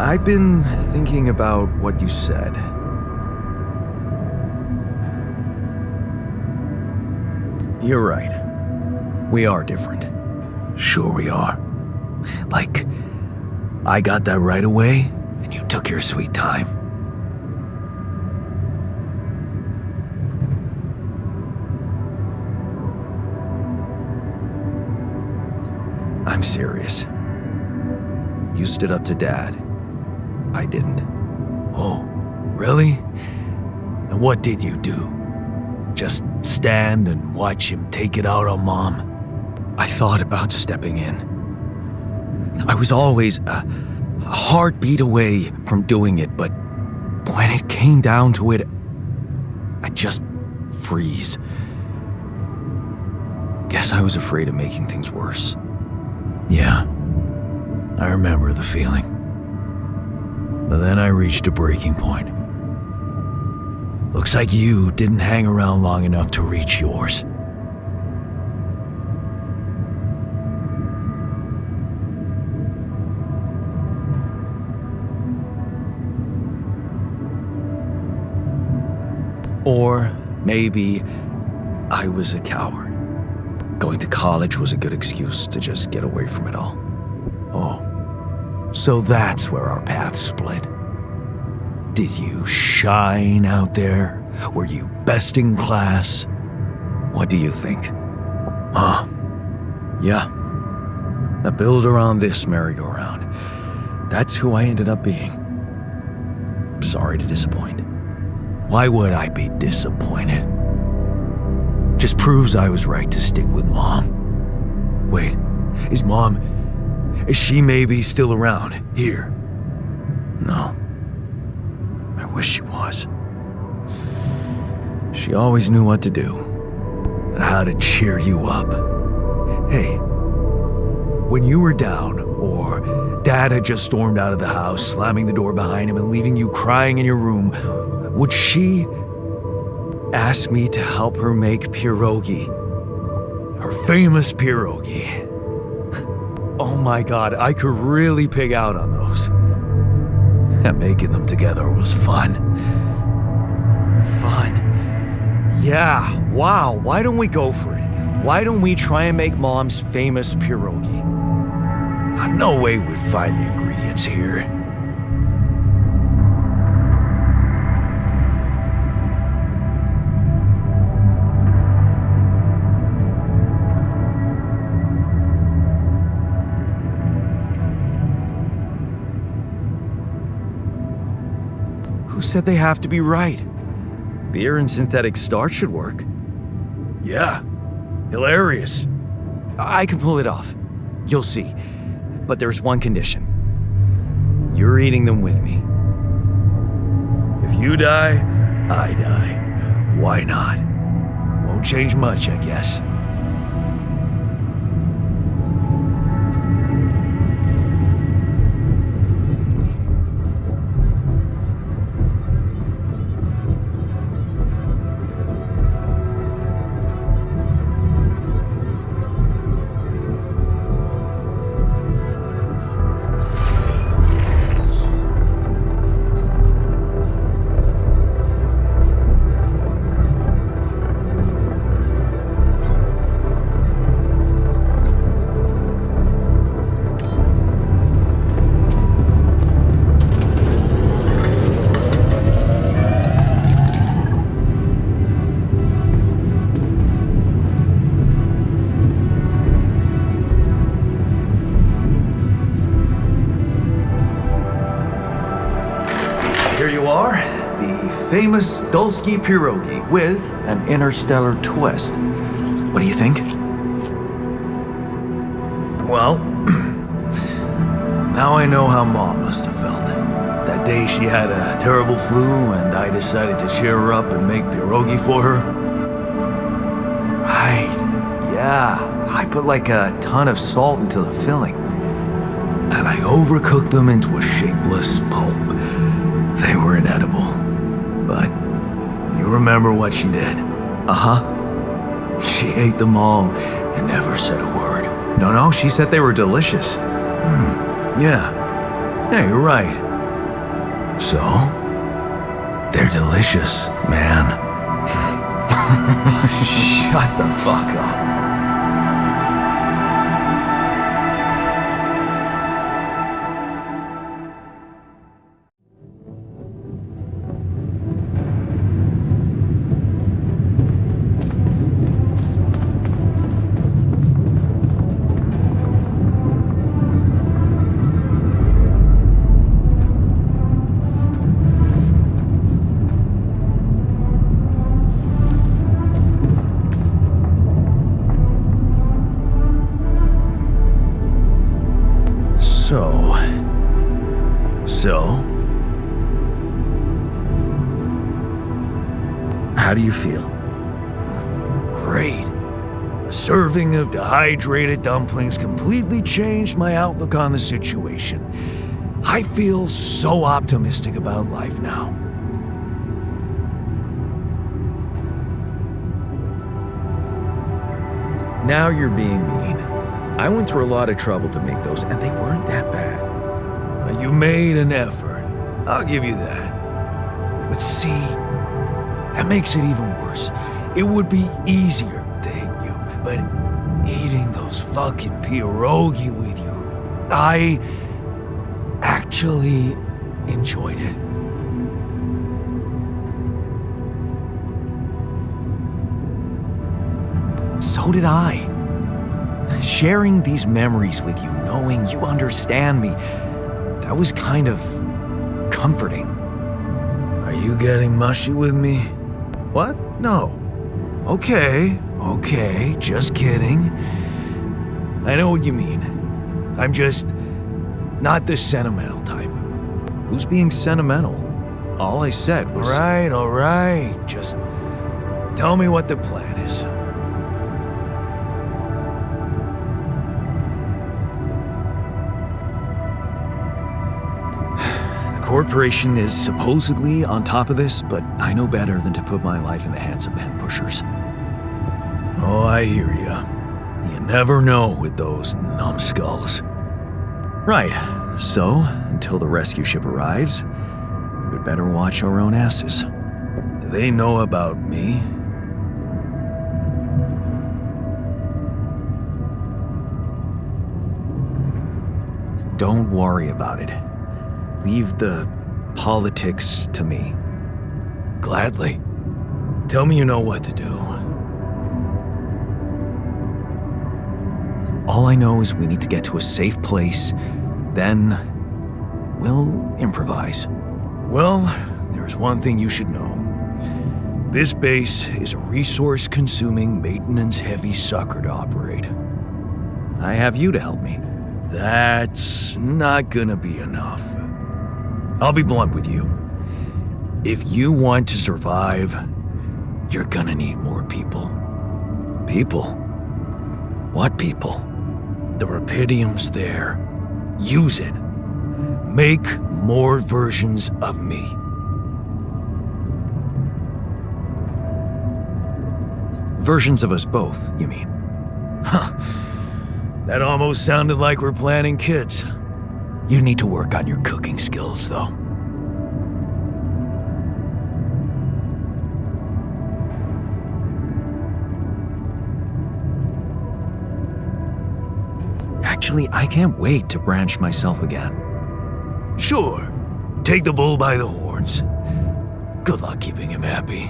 I've been thinking about what you said. You're right. We are different. Sure we are. Like, I got that right away, and you took your sweet time. I'm serious. You stood up to Dad. I didn't. Oh, really? And what did you do? Just stand and watch him take it out on Mom? I thought about stepping in. I was always a heartbeat away from doing it, but when it came down to it, I'd just freeze. Guess I was afraid of making things worse. Yeah, I remember the feeling. But then I reached a breaking point. Looks like you didn't hang around long enough to reach yours. Or maybe I was a coward. Going to college was a good excuse to just get away from it all. Oh, so that's where our paths split. Did you shine out there? Were you best in class? What do you think? Huh? Yeah. I build around this merry-go-round. That's who I ended up being. Sorry to disappoint. Why would I be disappointed? Just proves I was right to stick with Mom. Wait, is she maybe still around here? No. I wish she was. She always knew what to do and how to cheer you up. Hey, when you were down or Dad had just stormed out of the house, slamming the door behind him and leaving you crying in your room, would she ask me to help her make pierogi? Her famous pierogi. Oh my God, I could really pig out on those. And making them together was fun. Fun. Yeah, wow, why don't we go for it? Why don't we try and make Mom's famous pierogi? No way we'd find the ingredients here. Who said they have to be right? Beer and synthetic starch should work. Yeah, hilarious. I can pull it off. You'll see. But there's one condition. You're eating them with me. If you die, I die. Why not? Won't change much, I guess. Here you are, the famous Dulski pierogi with an interstellar twist. What do you think? Well, now I know how Mom must have felt. That day she had a terrible flu and I decided to cheer her up and make pierogi for her. Right, yeah, I put like a ton of salt into the filling. And I overcooked them into a shapeless pulp. They were inedible, but you remember what she did? Uh-huh. She ate them all and never said a word. No, she said they were delicious. Yeah, you're right. So? They're delicious, man. Shut the fuck up. So, how do you feel? Great. A serving of dehydrated dumplings completely changed my outlook on the situation. I feel so optimistic about life now. Now you're being mean. I went through a lot of trouble to make those, and they weren't that bad. You made an effort. I'll give you that. But see, that makes it even worse. It would be easier to hate you, but eating those fucking pierogi with you, I actually enjoyed it. So did I. Sharing these memories with you, knowing you understand me, that was kind of comforting. Are you getting mushy with me? What? No. Okay, just kidding. I know what you mean. I'm just not the sentimental type. Who's being sentimental? All I said was... All right. Just tell me what the plan is. Corporation is supposedly on top of this, but I know better than to put my life in the hands of pen pushers. Oh, I hear ya. You never know with those numbskulls. Right, so until the rescue ship arrives, we'd better watch our own asses. Do they know about me? Don't worry about it. Leave the politics to me. Gladly. Tell me you know what to do. All I know is we need to get to a safe place, then we'll improvise. Well, there's one thing you should know. This base is a resource-consuming, maintenance-heavy sucker to operate. I have you to help me. That's not gonna be enough. I'll be blunt with you. If you want to survive, you're gonna need more people. People? What people? The Rapidium's there. Use it. Make more versions of me. Versions of us both, you mean? Huh. That almost sounded like we're planning kids. You need to work on your cooking skills, though. Actually, I can't wait to branch myself again. Sure. Take the bull by the horns. Good luck keeping him happy.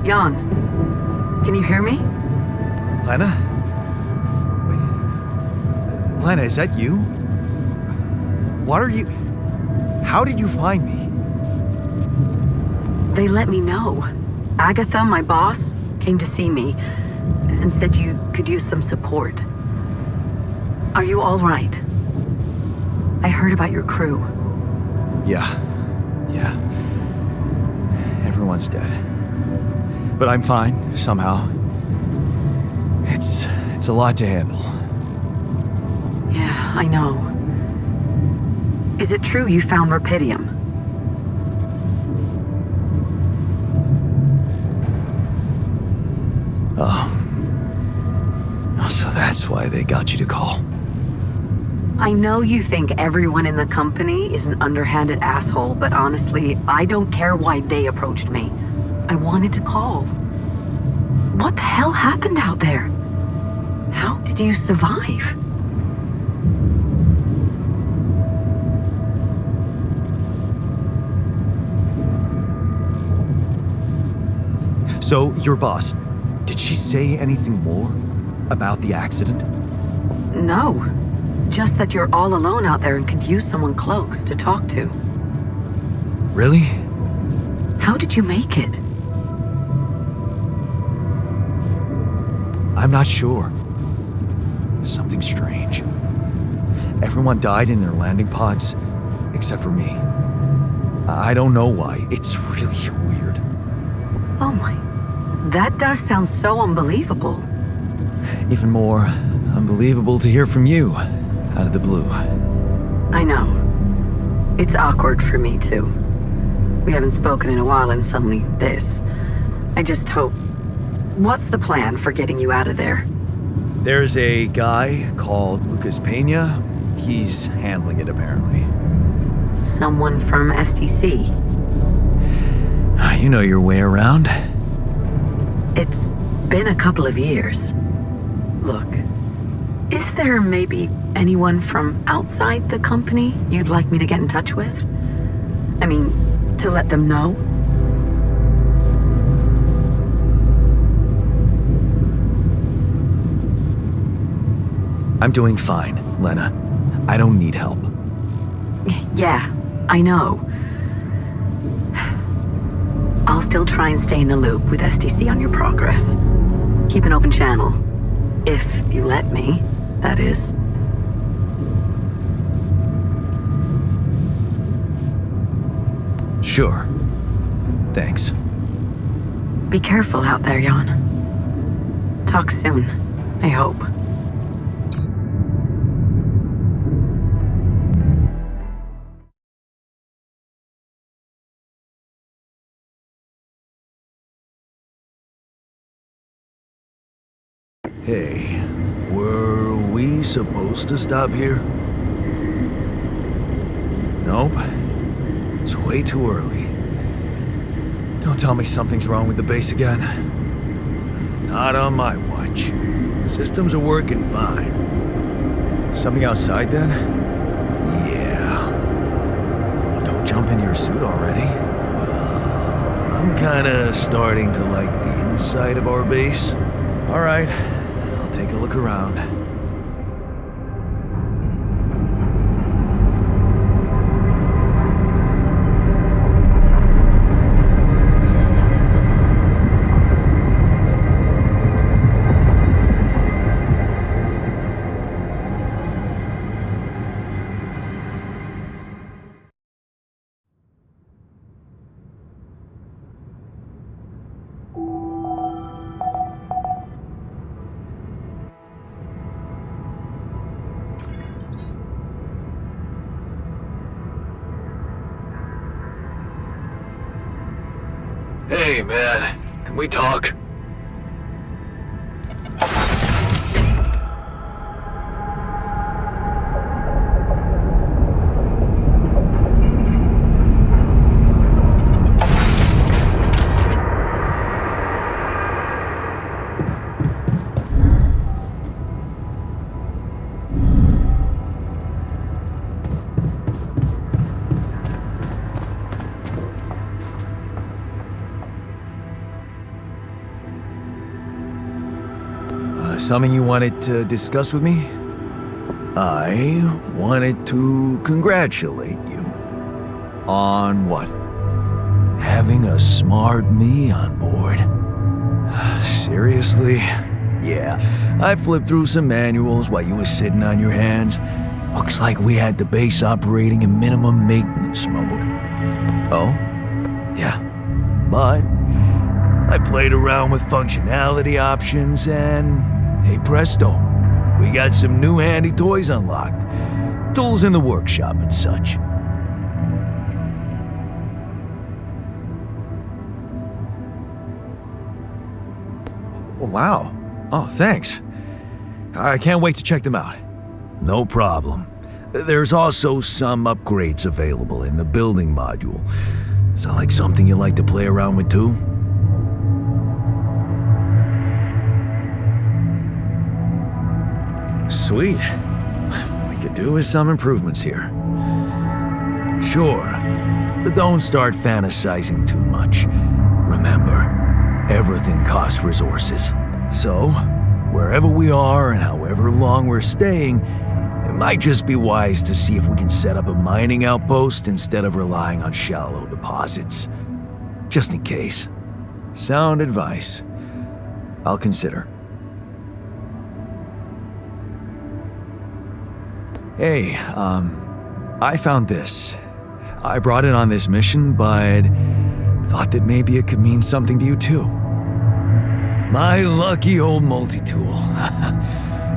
Jan, can you hear me? Lena? Lena, is that you? What are you... How did you find me? They let me know. Agatha, my boss, came to see me and said you could use some support. Are you all right? I heard about your crew. Yeah. everyone's dead. But I'm fine, somehow. It's a lot to handle. Yeah, I know. Is it true you found Rapidium? Oh. So that's why they got you to call. I know you think everyone in the company is an underhanded asshole, but honestly, I don't care why they approached me. I wanted to call. What the hell happened out there? How did you survive? So, your boss, did she say anything more about the accident? No. Just that you're all alone out there and could use someone close to talk to. Really? How did you make it? I'm not sure. Something strange. Everyone died in their landing pods, except for me. I don't know why. It's really weird. Oh my. That does sound so unbelievable. Even more unbelievable to hear from you, out of the blue. I know. It's awkward for me, too. We haven't spoken in a while and suddenly this. I just hope... What's the plan for getting you out of there? There's a guy called Lucas Pena. He's handling it, apparently. Someone from STC. You know your way around. It's been a couple of years. Look, is there maybe anyone from outside the company you'd like me to get in touch with? I mean, to let them know? I'm doing fine, Lena. I don't need help. Yeah, I know. I'll still try and stay in the loop with STC on your progress. Keep an open channel. If you let me, that is. Sure. Thanks. Be careful out there, Jan. Talk soon, I hope. Hey, were we supposed to stop here? Nope. It's way too early. Don't tell me something's wrong with the base again. Not on my watch. Systems are working fine. Something outside then? Yeah. Well, don't jump in your suit already. I'm kinda starting to like the inside of our base. Alright. Take a look around. Hey, man. Can we talk? Something you wanted to discuss with me? I wanted to congratulate you. On what? Having a smart me on board. Seriously? Yeah, I flipped through some manuals while you were sitting on your hands. Looks like we had the base operating in minimum maintenance mode. Oh? Yeah. But I played around with functionality options and, hey presto, we got some new handy toys unlocked. Tools in the workshop and such. Wow. Oh, thanks. I can't wait to check them out. No problem. There's also some upgrades available in the building module. Sound like something you like to play around with too? Sweet. We could do with some improvements here. Sure, but don't start fantasizing too much. Remember, everything costs resources. So, wherever we are and however long we're staying, it might just be wise to see if we can set up a mining outpost instead of relying on shallow deposits. Just in case. Sound advice. I'll consider. Hey, I found this. I brought it on this mission, but thought that maybe it could mean something to you too. My lucky old multi-tool.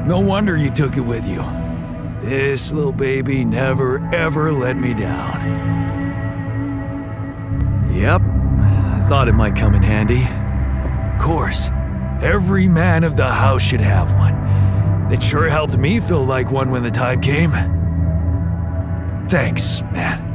No wonder you took it with you. This little baby never ever let me down. Yep, I thought it might come in handy. Of course, every man of the house should have one. It sure helped me feel like one when the time came. Thanks, man.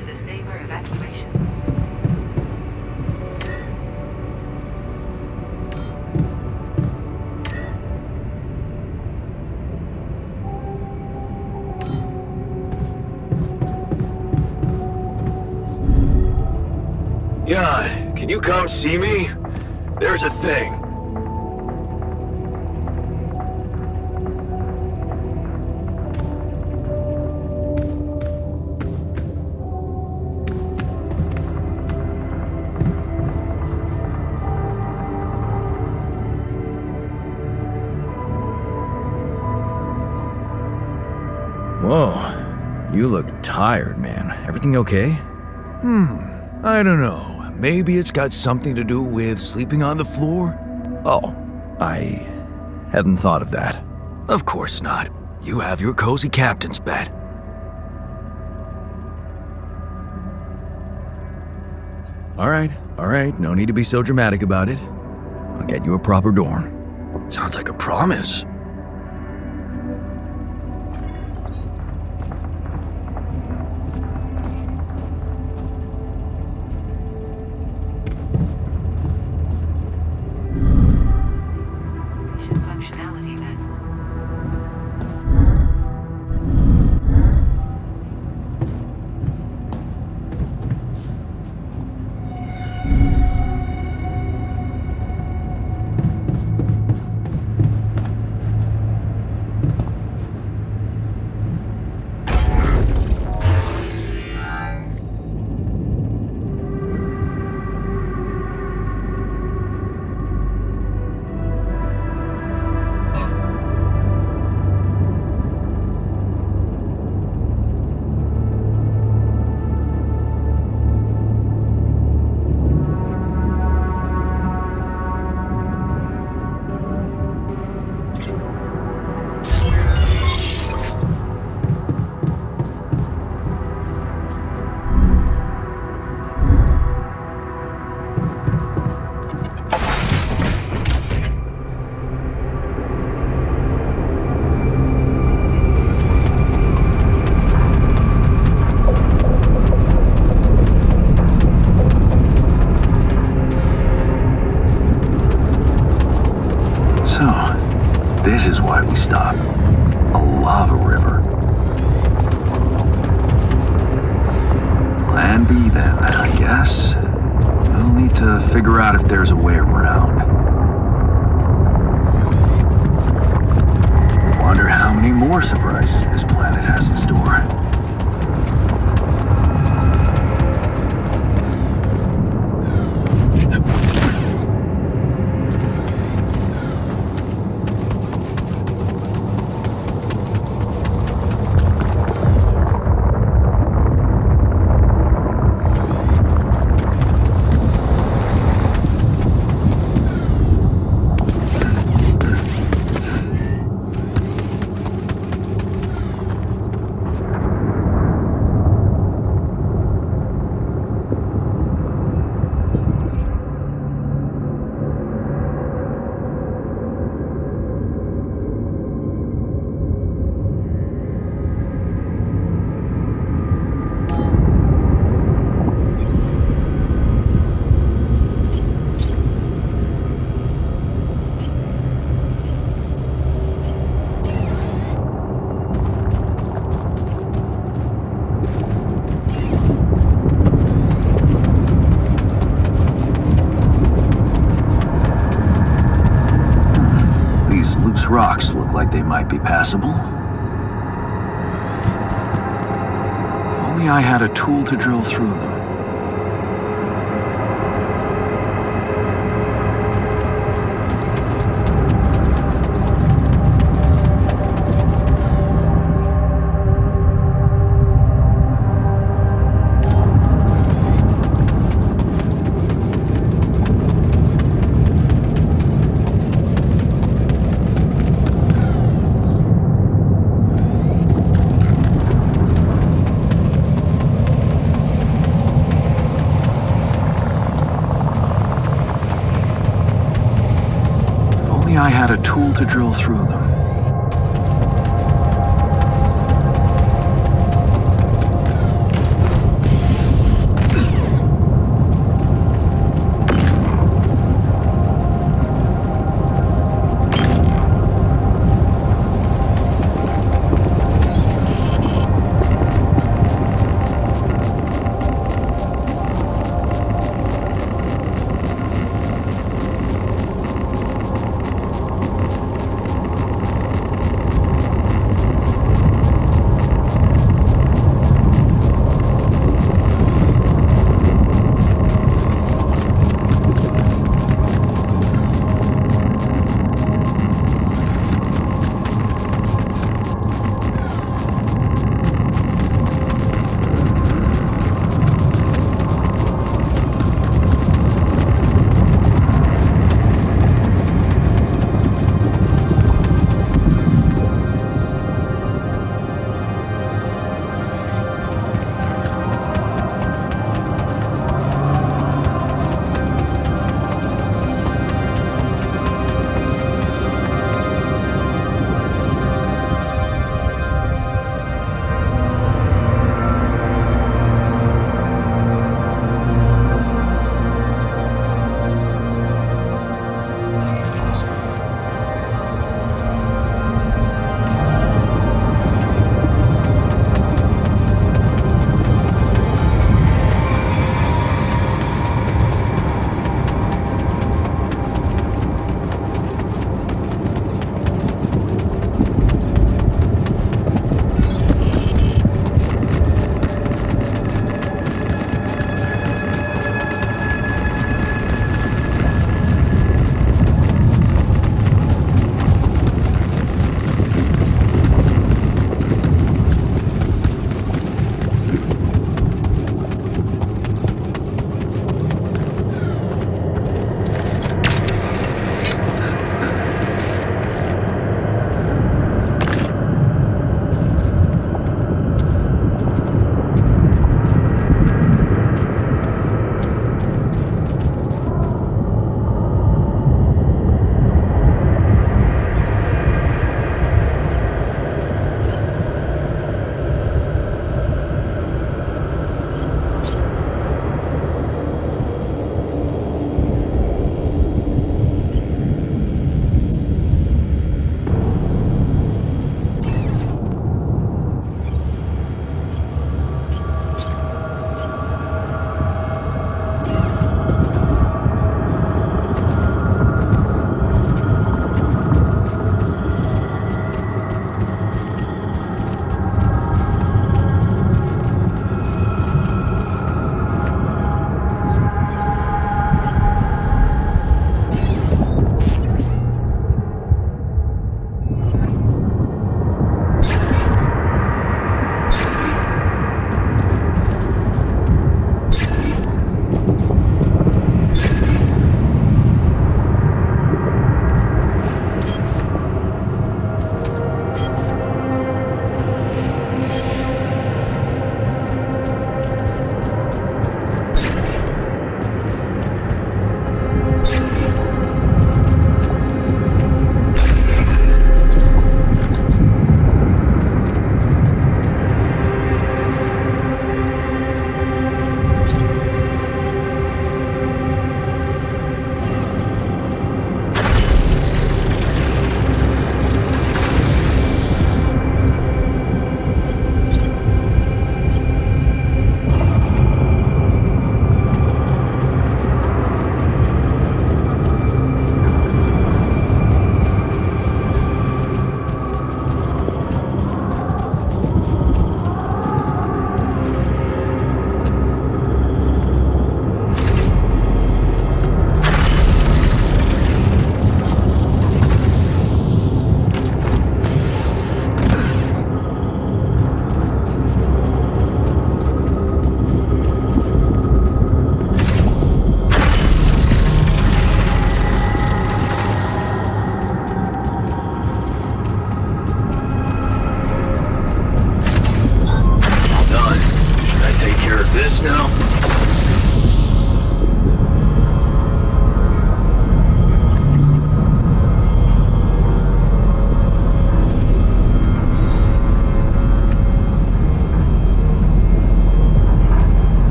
to the Sabre evacuation. Jan, can you come see me? There's a thing. Whoa, you look tired, man. Everything okay? I don't know. Maybe it's got something to do with sleeping on the floor? Oh, I hadn't thought of that. Of course not. You have your cozy captain's bed. All right, no need to be so dramatic about it. I'll get you a proper dorm. Sounds like a promise. Functionality then. This is why we stop. A lava river. Plan B then, I guess. We'll need to figure out if there's a way around. Wonder how many more surprises this planet has in store. Rocks look like they might be passable. If only I had a tool to drill through them. I had a tool to drill through them.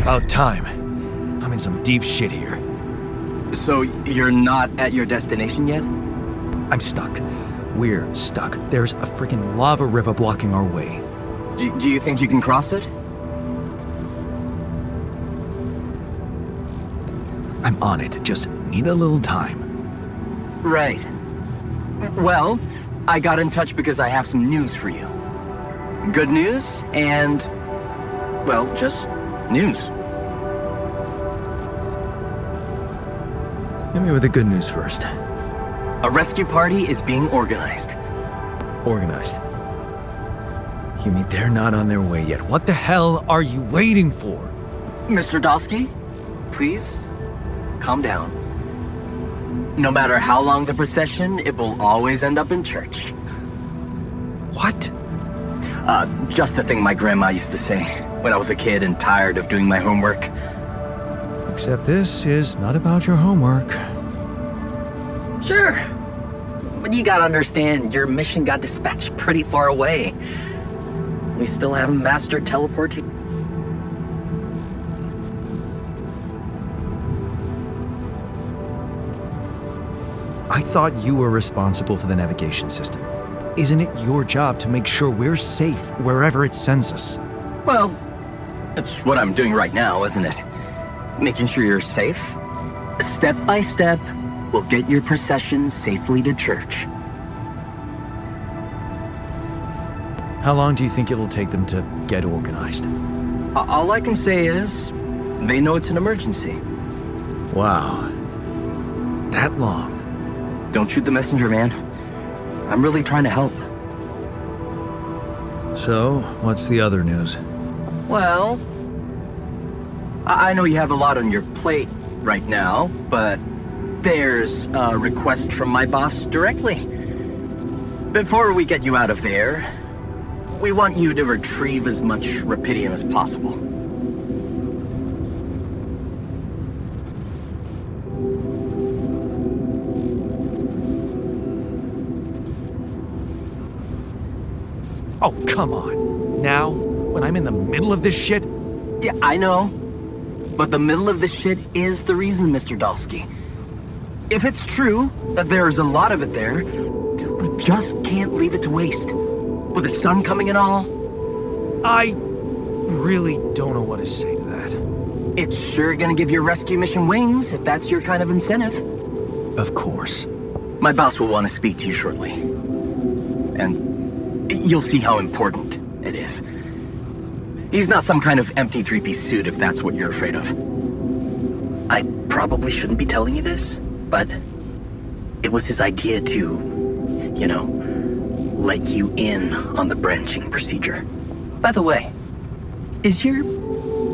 About time. I'm in some deep shit here. So you're not at your destination yet? I'm stuck. We're stuck. There's a freaking lava river blocking our way. Do you think you can cross it? I'm on it. Just need a little time. Right. Well, I got in touch because I have some news for you. Good news and, well, just news. Hit me with the good news first. A rescue party is being organized. Organized. You mean they're not on their way yet? What the hell are you waiting for? Mr. Dosky, please, calm down. No matter how long the procession, it will always end up in church. What? Just the thing my grandma used to say when I was a kid and tired of doing my homework. Except this is not about your homework. Sure. But you gotta understand, your mission got dispatched pretty far away. We still haven't mastered teleporting. I thought you were responsible for the navigation system. Isn't it your job to make sure we're safe wherever it sends us? Well, that's what I'm doing right now, isn't it? Making sure you're safe. Step by step, we'll get your procession safely to church. How long do you think it'll take them to get organized? All I can say is, they know it's an emergency. Wow. That long? Don't shoot the messenger, man. I'm really trying to help. So, what's the other news? Well, I know you have a lot on your plate right now, but there's a request from my boss directly. Before we get you out of there, we want you to retrieve as much Rapidium as possible. Oh, come on. Now? When I'm in the middle of this shit? Yeah, I know. But the middle of this shit is the reason, Mr. Dosky. If it's true that there's a lot of it there, we just can't leave it to waste. With the sun coming and all. I really don't know what to say to that. It's sure gonna give your rescue mission wings, if that's your kind of incentive. Of course. My boss will want to speak to you shortly. And you'll see how important it is. He's not some kind of empty three-piece suit if that's what you're afraid of. I probably shouldn't be telling you this, but it was his idea to, you know, let you in on the branching procedure. By the way, is your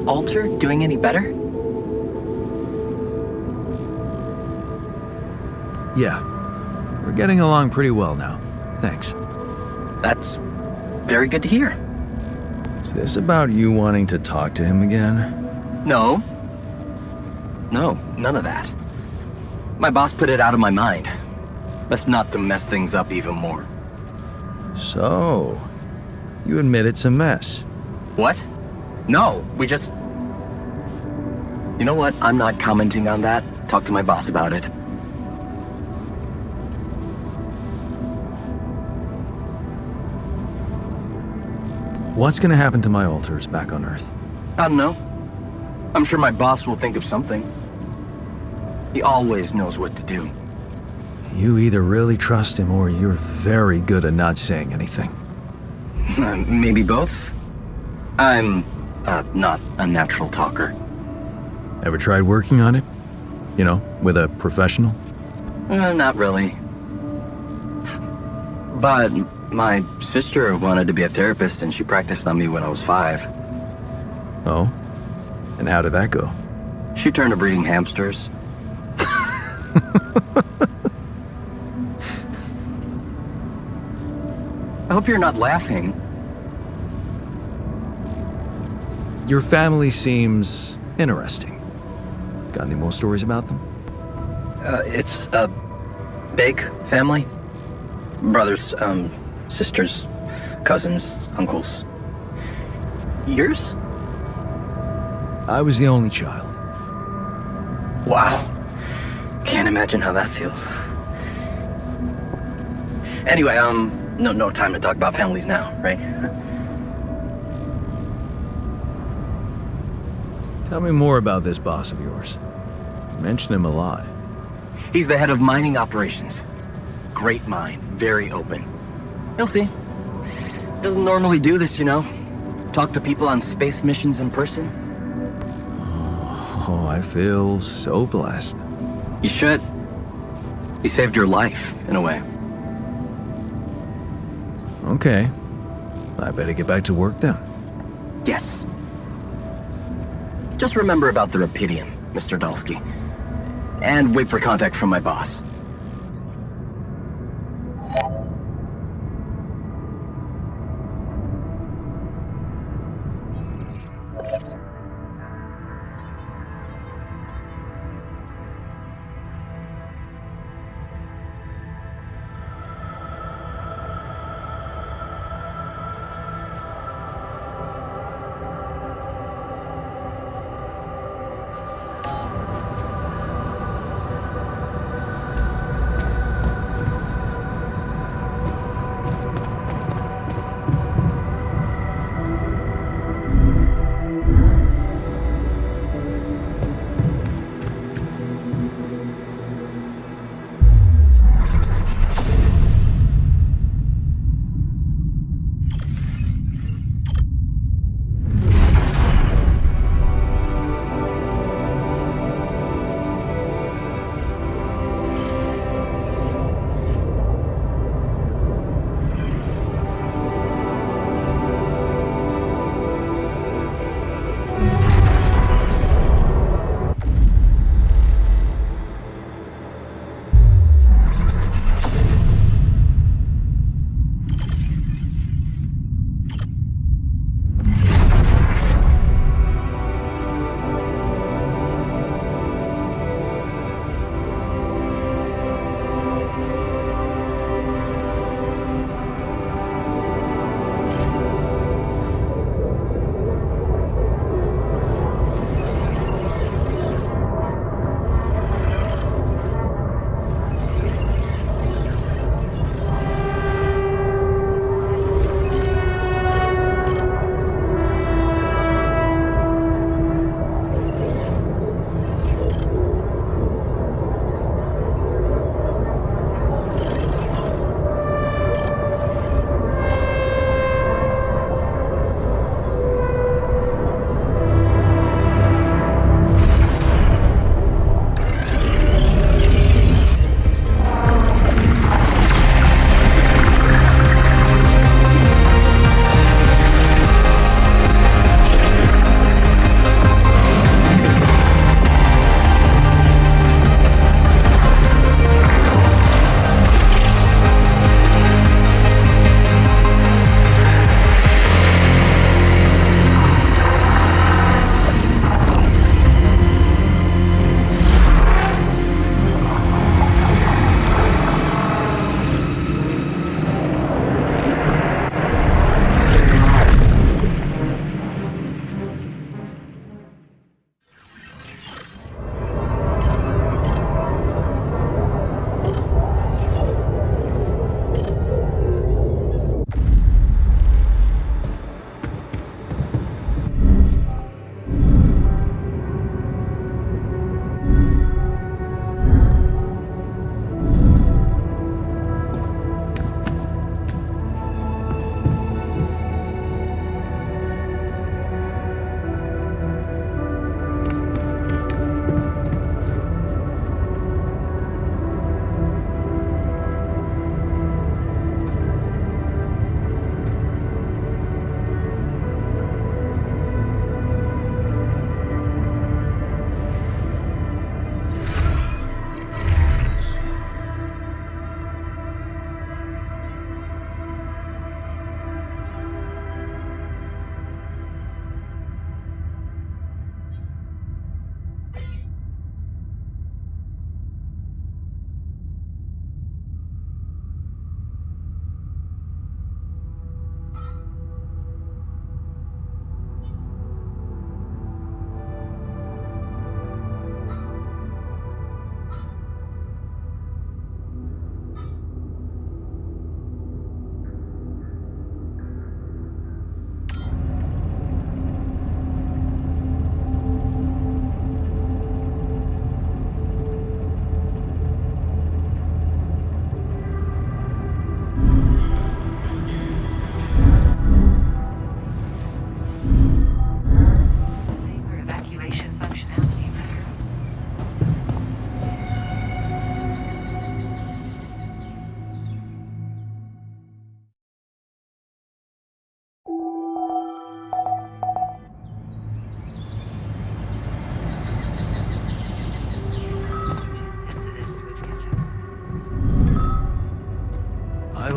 altar doing any better? Yeah. We're getting along pretty well now. Thanks. That's very good to hear. Is this about you wanting to talk to him again? No. No, none of that. My boss put it out of my mind. That's not to mess things up even more. So, you admit it's a mess. What? No, we just... You know what? I'm not commenting on that. Talk to my boss about it. What's gonna happen to my altars back on Earth? I don't know. I'm sure my boss will think of something. He always knows what to do. You either really trust him or you're very good at not saying anything. Maybe both. I'm not a natural talker. Ever tried working on it? You know, with a professional? Not really. But my sister wanted to be a therapist and she practiced on me when I was 5. Oh? And how did that go? She turned to breeding hamsters. I hope you're not laughing. Your family seems interesting. Got any more stories about them? It's a big family. Brothers, sisters, cousins, uncles. Yours? I was the only child. Wow. Can't imagine how that feels. Anyway, no time to talk about families now, right? Tell me more about this boss of yours. You mention him a lot. He's the head of mining operations. Great mind, very open. You'll see. Doesn't normally do this, you know. Talk to people on space missions in person. Oh, I feel so blessed. You should. He saved your life, in a way. Okay. I better get back to work then. Yes. Just remember about the Rapidium, Mr. Dalsky. And wait for contact from my boss.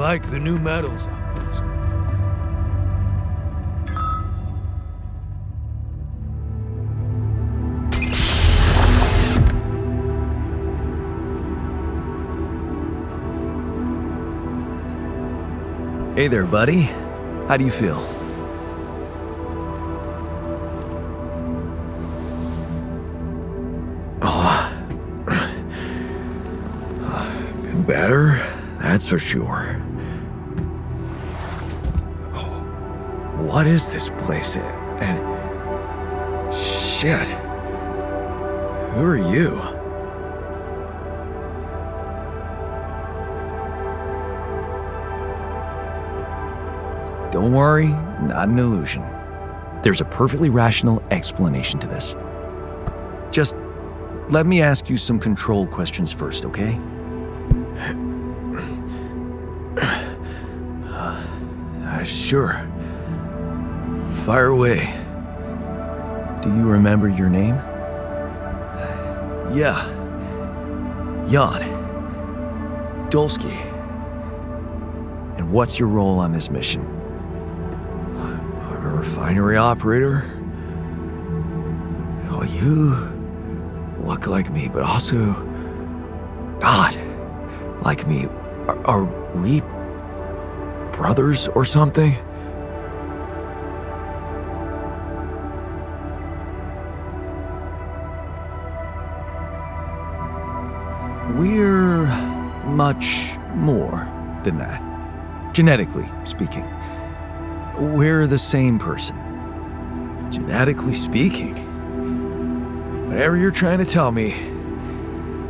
like the new medals outpost. Hey there, buddy. How do you feel? Better, that's for sure. Oh, what is this place? And shit. Who are you? Don't worry, not an illusion. There's a perfectly rational explanation to this. Just let me ask you some control questions first, okay? Sure. Fire away. Do you remember your name? Yeah. Jan. Dolsky. And what's your role on this mission? I'm a refinery operator. Oh, you look like me, but also not like me. Are we brothers or something? We're much more than that, genetically speaking. We're the same person. Genetically speaking? Whatever you're trying to tell me,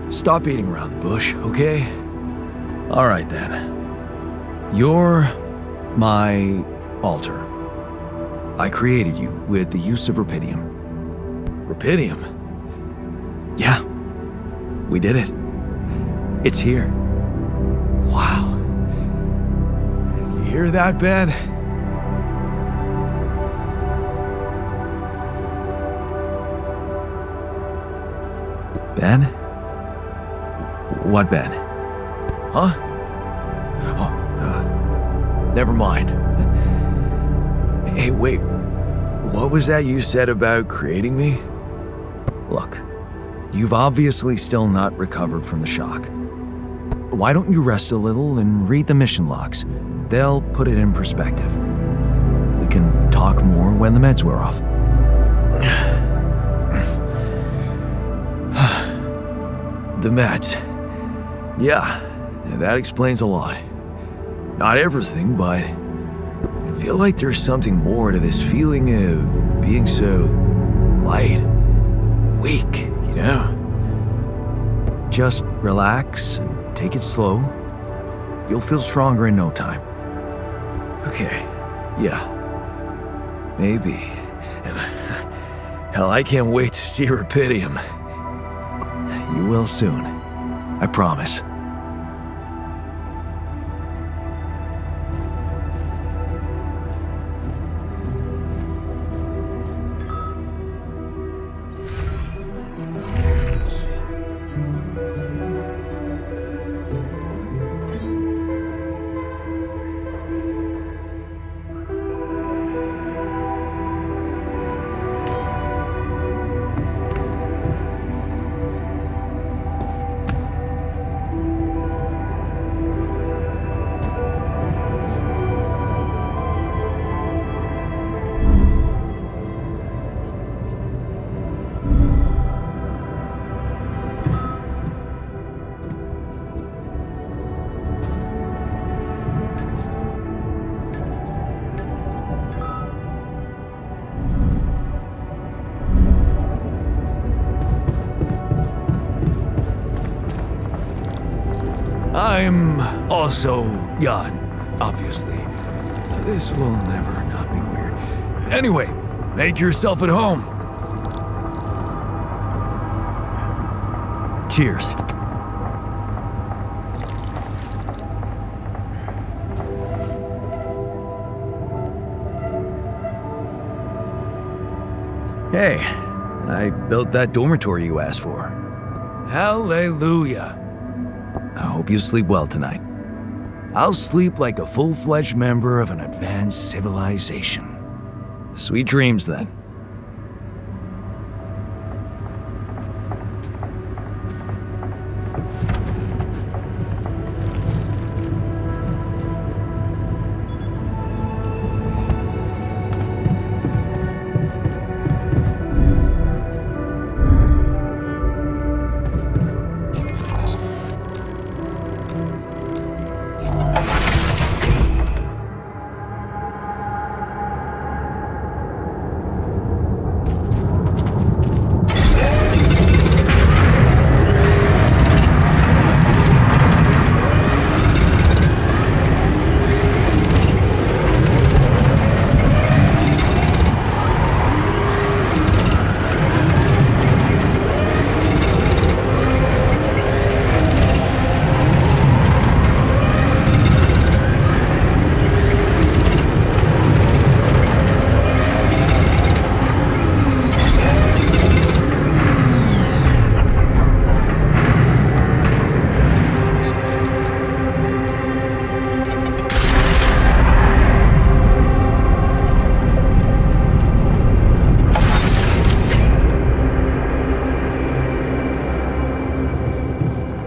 stop beating around the bush, okay? All right then. You're my alter. I created you with the use of rupidium. Rupidium? Yeah, we did it. It's here. Wow. You hear that, Ben? Ben? What Ben? Huh? Oh, never mind. Hey, wait. What was that you said about creating me? Look, you've obviously still not recovered from the shock. Why don't you rest a little and read the mission logs? They'll put it in perspective. We can talk more when the meds wear off. The meds. Yeah, that explains a lot. Not everything, but I feel like there's something more to this feeling of being so light, weak, you know? Just relax and take it slow. You'll feel stronger in no time. Okay, yeah. Maybe. And hell, I can't wait to see rupidium. You will soon. I promise. I'm also Jan, obviously. This will never not be weird. Anyway, make yourself at home. Cheers. Hey, I built that dormitory you asked for. Hallelujah. I hope you sleep well tonight. I'll sleep like a full-fledged member of an advanced civilization. Sweet dreams, then.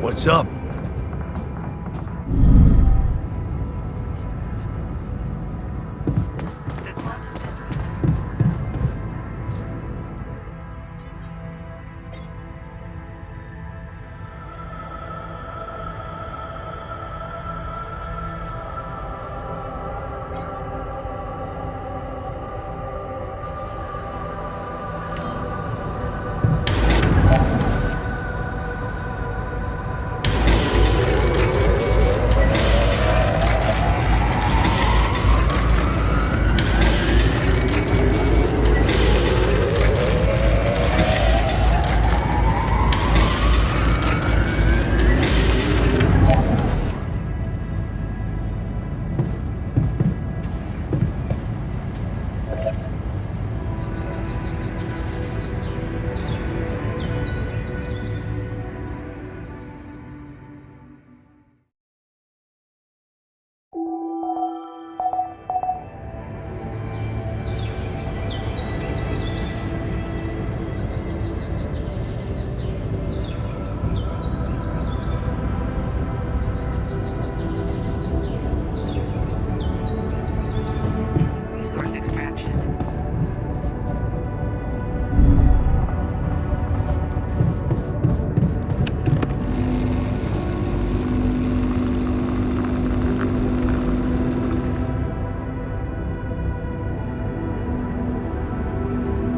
What's up?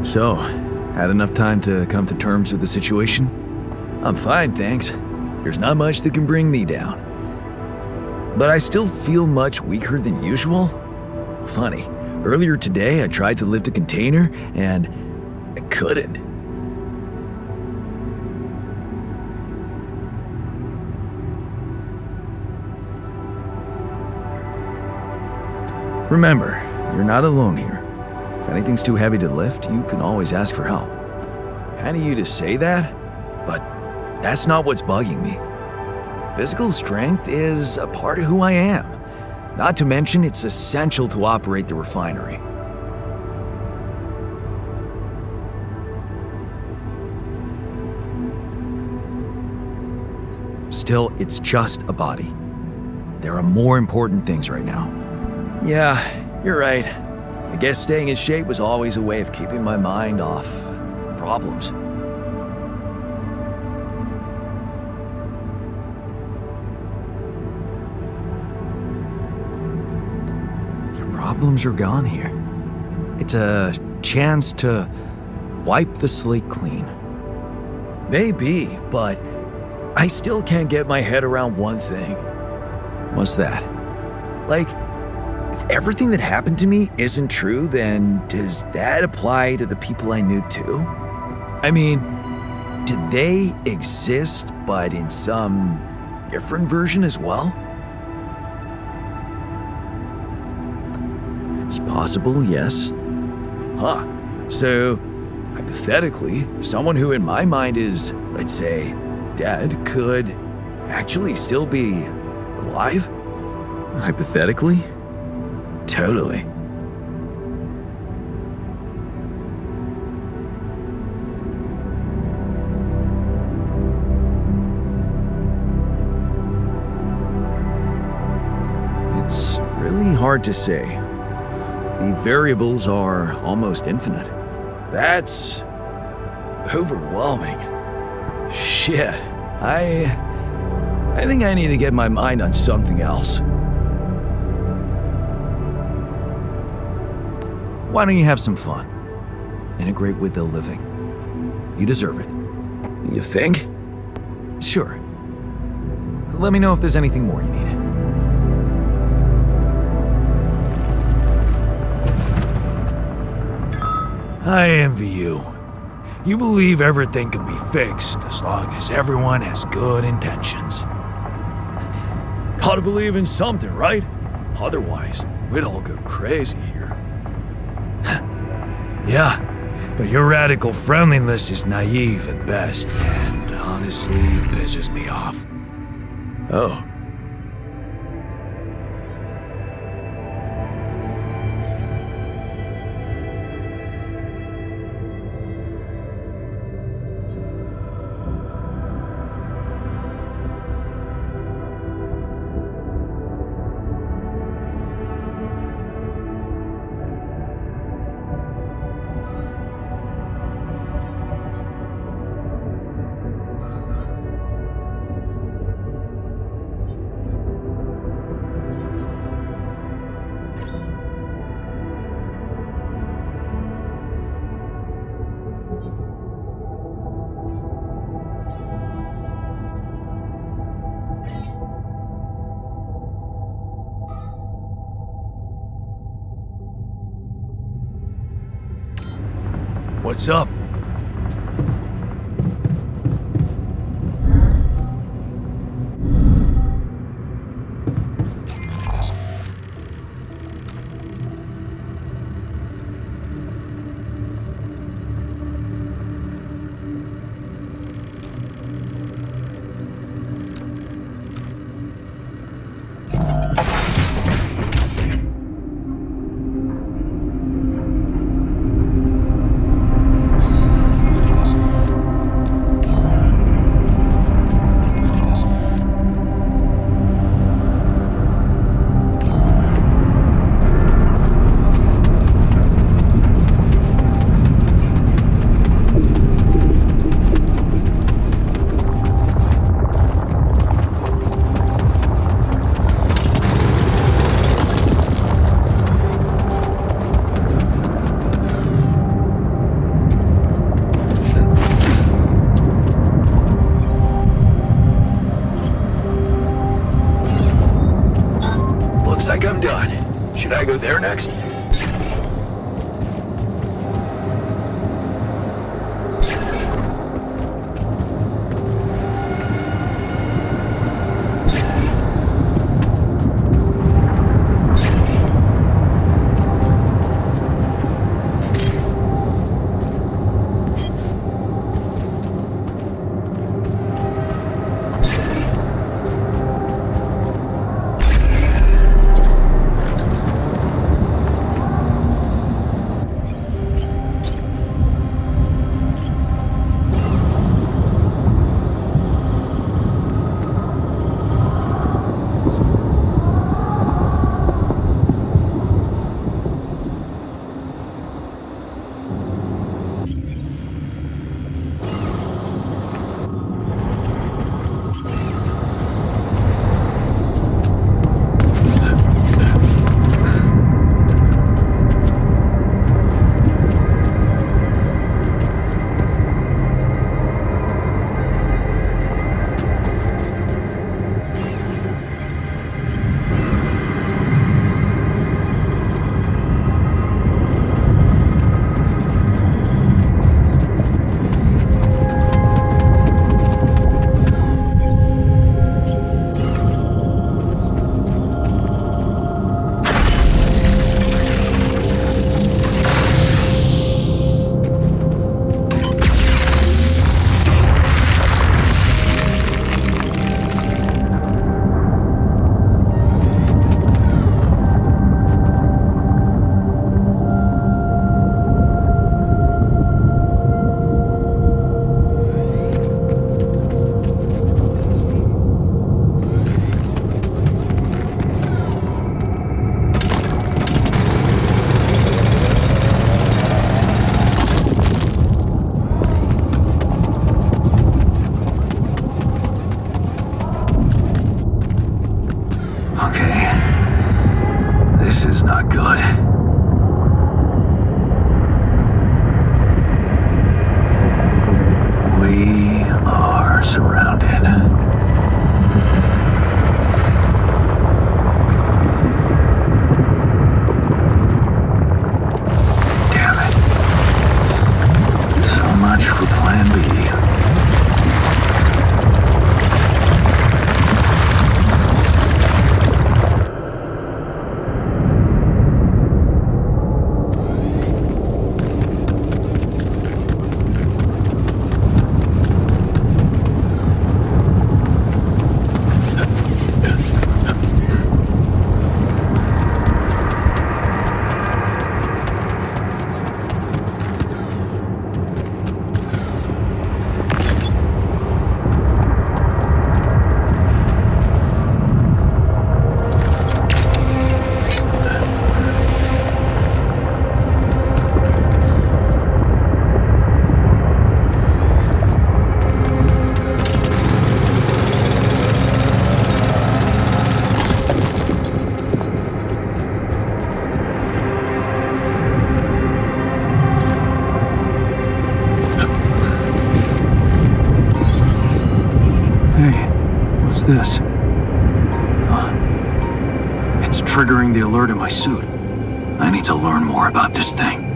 So, had enough time to come to terms with the situation? I'm fine, thanks. There's not much that can bring me down. But I still feel much weaker than usual. Funny, earlier today I tried to lift a container and I couldn't. Remember, you're not alone here. If anything's too heavy to lift, you can always ask for help. Kind of you to say that, but that's not what's bugging me. Physical strength is a part of who I am. Not to mention, it's essential to operate the refinery. Still, it's just a body. There are more important things right now. Yeah, you're right. I guess staying in shape was always a way of keeping my mind off problems. Your problems are gone here. It's a chance to wipe the slate clean. Maybe, but I still can't get my head around one thing. What's that? Like, if everything that happened to me isn't true, then does that apply to the people I knew too? I mean, do they exist, but in some different version as well? It's possible, yes. Huh. So, hypothetically, someone who in my mind is, let's say, dead could actually still be alive? Hypothetically? Totally. It's really hard to say. The variables are almost infinite. That's overwhelming. Shit. I think I need to get my mind on something else. Why don't you have some fun? Integrate with the living. You deserve it. You think? Sure. Let me know if there's anything more you need. I envy you. You believe everything can be fixed as long as everyone has good intentions. Gotta believe in something, right? Otherwise, we'd all go crazy here. Yeah, but your radical friendliness is naive at best, and honestly pisses me off. Oh. What's up? Should I go there next? Damn it. So much for Plan B. This? It's triggering the alert in my suit. I need to learn more about this thing.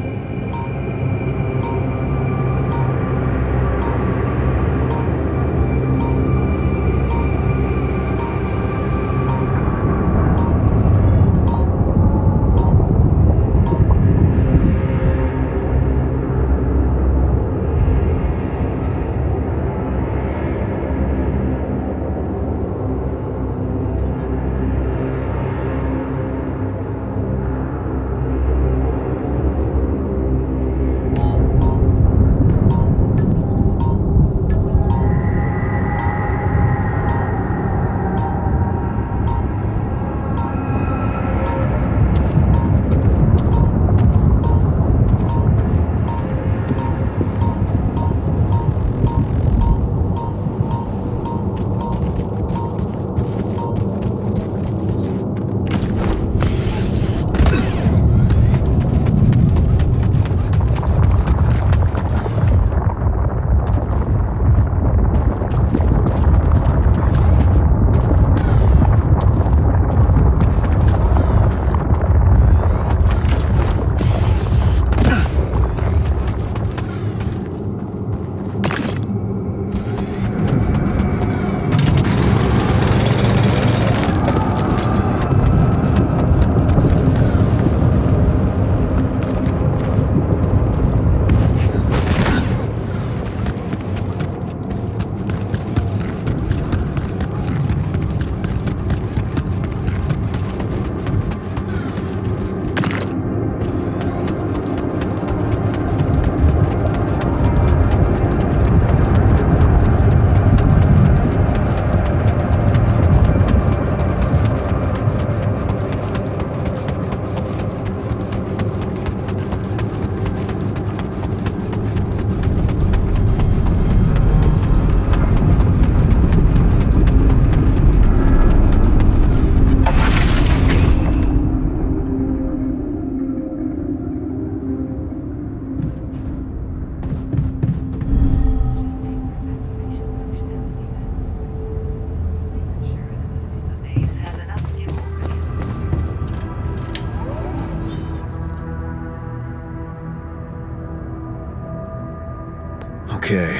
Okay,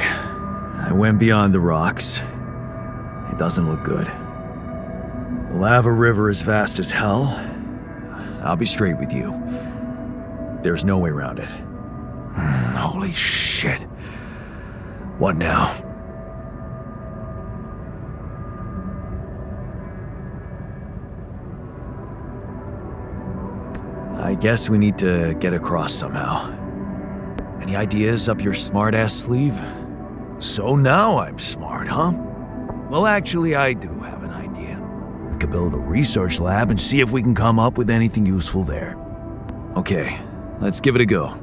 I went beyond the rocks. It doesn't look good. The lava river is vast as hell. I'll be straight with you. There's no way around it. Holy shit. What now? I guess we need to get across somehow. Any ideas up your smart-ass sleeve? So now I'm smart, huh? Well, actually, I do have an idea. We could build a research lab and see if we can come up with anything useful there. Okay, let's give it a go.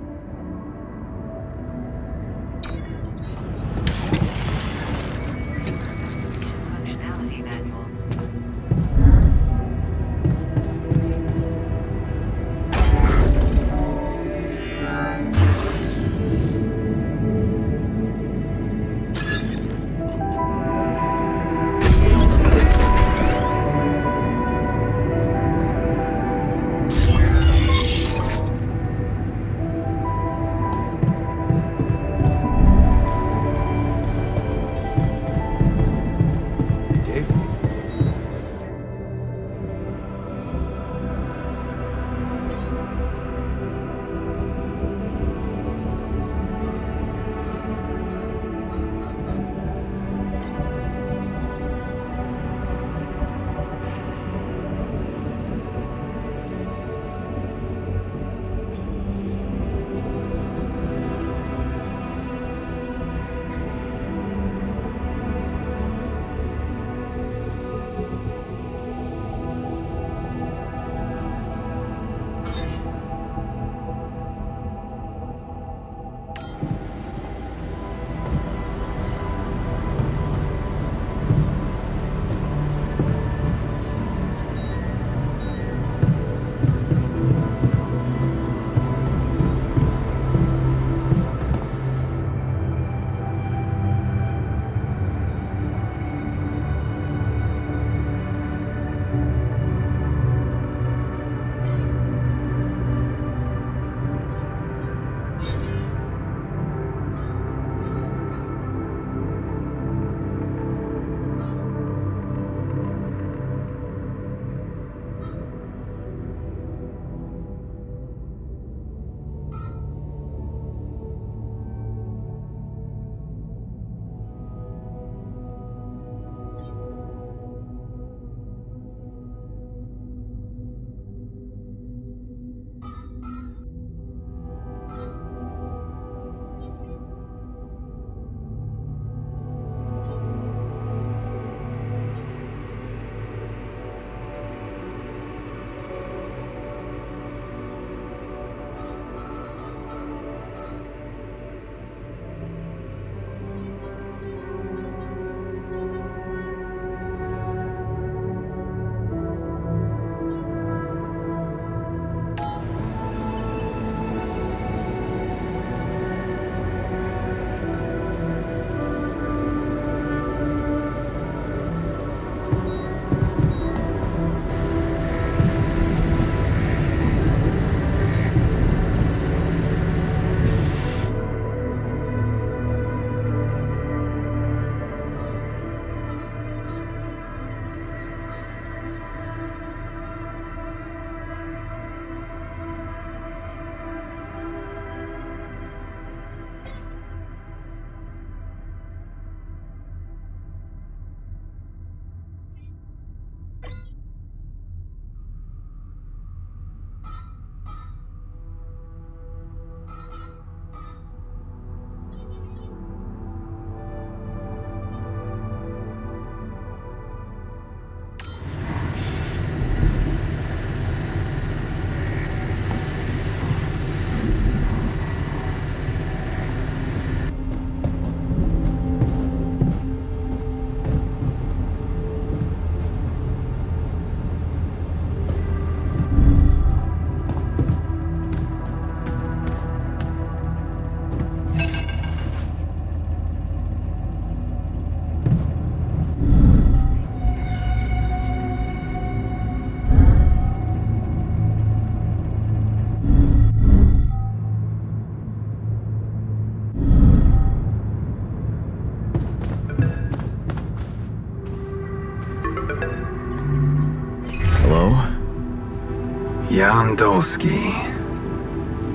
Jan Dolsky.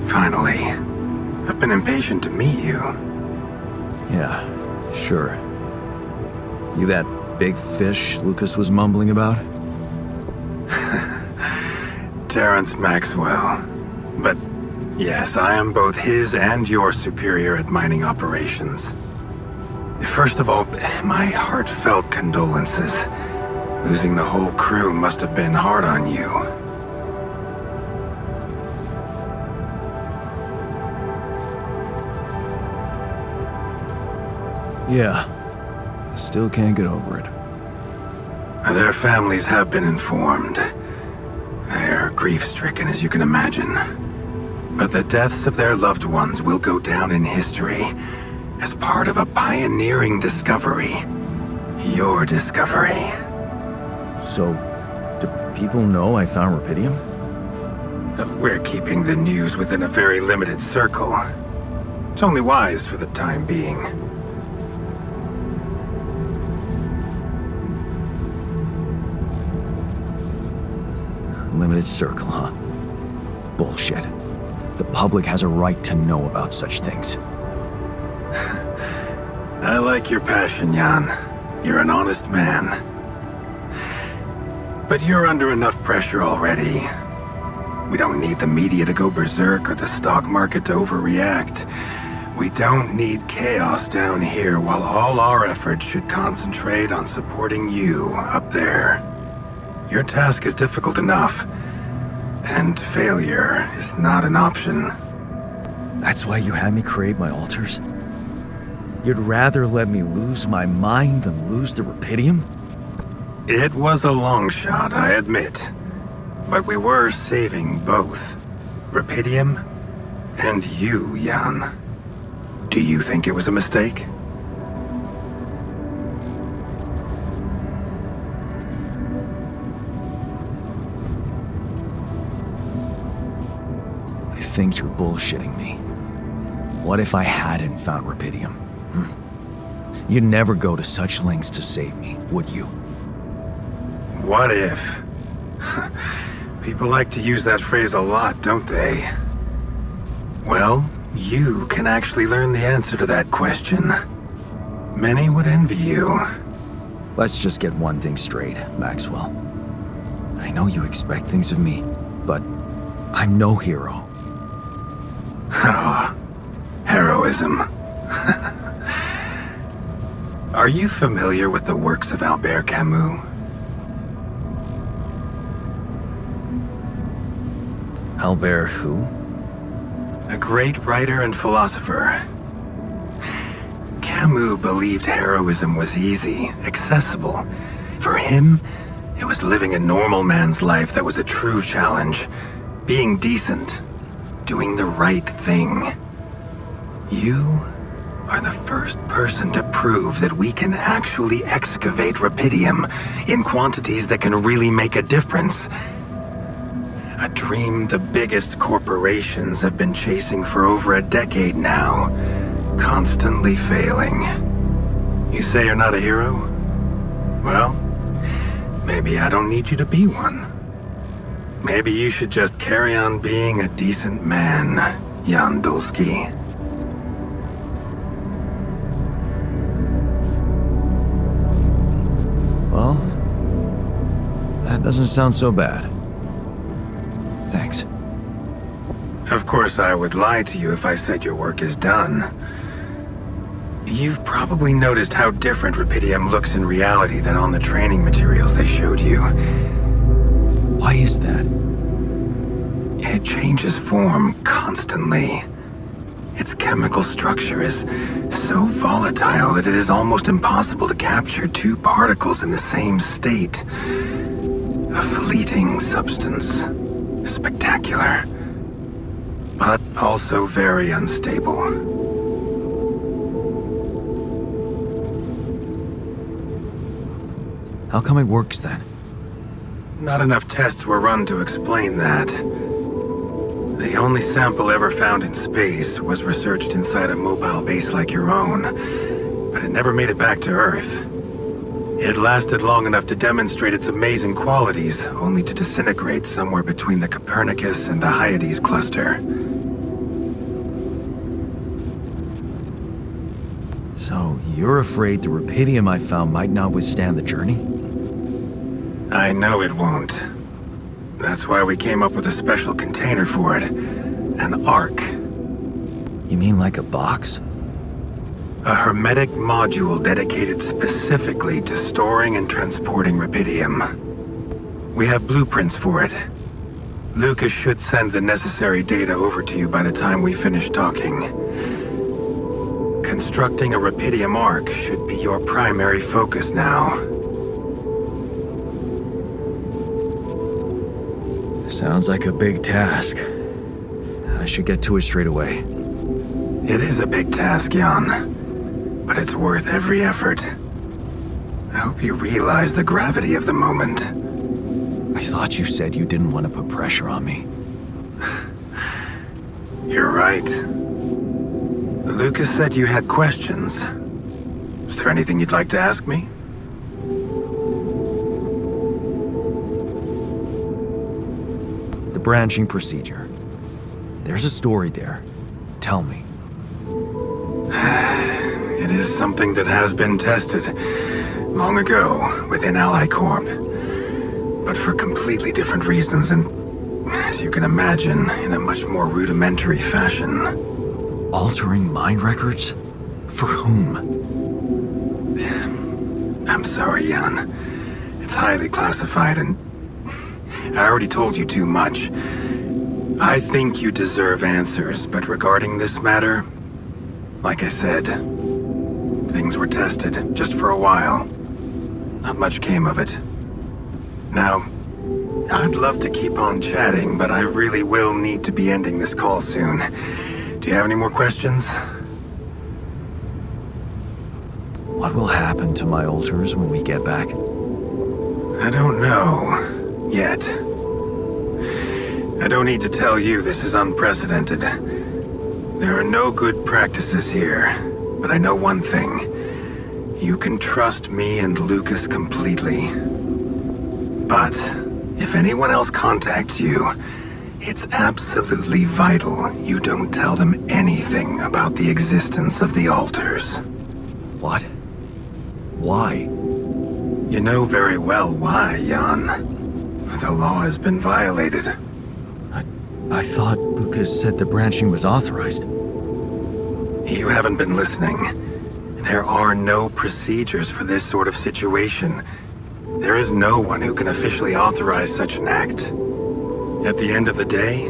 Finally. I've been impatient to meet you. Yeah, sure. You that big fish Lucas was mumbling about? Terrence Maxwell. But yes, I am both his and your superior at mining operations. First of all, my heartfelt condolences. Losing the whole crew must have been hard on you. Yeah. Still can't get over it. Their families have been informed. They're grief-stricken, as you can imagine. But the deaths of their loved ones will go down in history as part of a pioneering discovery. Your discovery. So, do people know I found rubidium? We're keeping the news within a very limited circle. It's only wise for the time being. Limited circle, huh? Bullshit. The public has a right to know about such things. I like your passion, Jan. You're an honest man. But you're under enough pressure already. We don't need the media to go berserk or the stock market to overreact. We don't need chaos down here while all our efforts should concentrate on supporting you up there. Your task is difficult enough, and failure is not an option. That's why you had me create my altars? You'd rather let me lose my mind than lose the rubidium? It was a long shot, I admit. But we were saving both. Rubidium and you, Jan. Do you think it was a mistake? I think you're bullshitting me. What if I hadn't found rubidium? You'd never go to such lengths to save me, would you? What if? People like to use that phrase a lot, don't they? Well, you can actually learn the answer to that question. Many would envy you. Let's just get one thing straight, Maxwell. I know you expect things of me, but I'm no hero. Ah, heroism. Are you familiar with the works of Albert Camus? Albert who? A great writer and philosopher. Camus believed heroism was easy, accessible. For him, it was living a normal man's life that was a true challenge. Being decent. Doing the right thing. You are the first person to prove that we can actually excavate rubidium in quantities that can really make a difference. A dream the biggest corporations have been chasing for over a decade now, constantly failing. You say you're not a hero? Well, maybe I don't need you to be one. Maybe you should just carry on being a decent man, Jan Dolsky. Well, that doesn't sound so bad. Thanks. Of course, I would lie to you if I said your work is done. You've probably noticed how different rubidium looks in reality than on the training materials they showed you. Why is that? It changes form constantly. Its chemical structure is so volatile that it is almost impossible to capture two particles in the same state. A fleeting substance. Spectacular. But also very unstable. How come it works then? Not enough tests were run to explain that. The only sample ever found in space was researched inside a mobile base like your own, but it never made it back to Earth. It lasted long enough to demonstrate its amazing qualities, only to disintegrate somewhere between the Copernicus and the Hyades cluster. So, you're afraid the rupidium I found might not withstand the journey? I know it won't. That's why we came up with a special container for it. An ark. You mean like a box? A hermetic module dedicated specifically to storing and transporting rupidium. We have blueprints for it. Lucas should send the necessary data over to you by the time we finish talking. Constructing a rupidium ark should be your primary focus now. Sounds like a big task. I should get to it straight away. It is a big task, Jan. But it's worth every effort. I hope you realize the gravity of the moment. I thought you said you didn't want to put pressure on me. You're right. Lucas said you had questions. Is there anything you'd like to ask me? The branching procedure. There's a story there. Tell me. It is something that has been tested long ago within Ally Corp, but for completely different reasons and, as you can imagine, in a much more rudimentary fashion. Altering mind records? For whom? I'm sorry, Jan. It's highly classified and I already told you too much. I think you deserve answers, but regarding this matter, like I said, things were tested, just for a while. Not much came of it. Now, I'd love to keep on chatting, but I really will need to be ending this call soon. Do you have any more questions? What will happen to my alters when we get back? I don't know. Yet. I don't need to tell you this is unprecedented. There are no good practices here, but I know one thing. You can trust me and Lucas completely. But if anyone else contacts you, it's absolutely vital you don't tell them anything about the existence of the alters. What? Why? You know very well why, Jan. The law has been violated. I thought Lucas said the branching was authorized. You haven't been listening. There are no procedures for this sort of situation. There is no one who can officially authorize such an act. At the end of the day,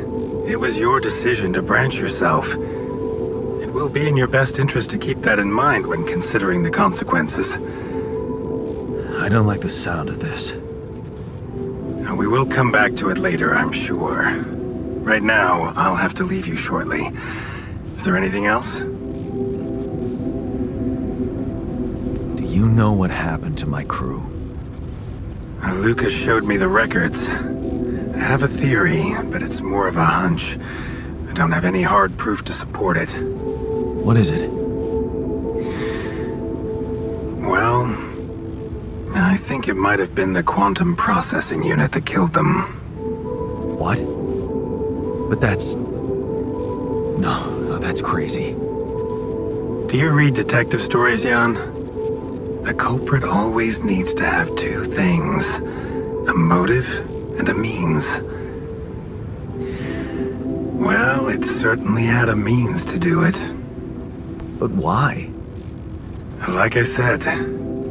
it was your decision to branch yourself. It will be in your best interest to keep that in mind when considering the consequences. I don't like the sound of this. We will come back to it later, I'm sure. Right now, I'll have to leave you shortly. Is there anything else? Do you know what happened to my crew? Lucas showed me the records. I have a theory, but it's more of a hunch. I don't have any hard proof to support it. What is it? Well, I think it might have been the quantum processing unit that killed them. What? But that's... No, that's crazy. Do you read detective stories, Jan? The culprit always needs to have two things. A motive and a means. Well, it certainly had a means to do it. But why? Like I said,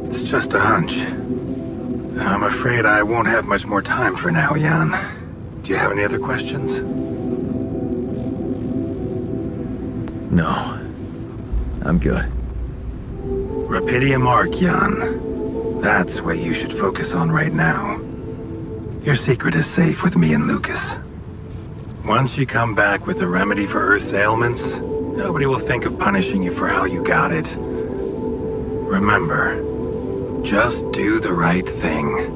it's just a hunch. I'm afraid I won't have much more time for now, Jan. Do you have any other questions? No. I'm good. Rupidium Arc, Jan. That's what you should focus on right now. Your secret is safe with me and Lucas. Once you come back with a remedy for Earth's ailments, nobody will think of punishing you for how you got it. Remember, just do the right thing.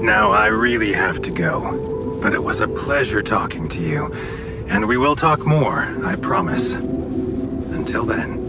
Now, I really have to go, but it was a pleasure talking to you, and we will talk more, I promise. Until then.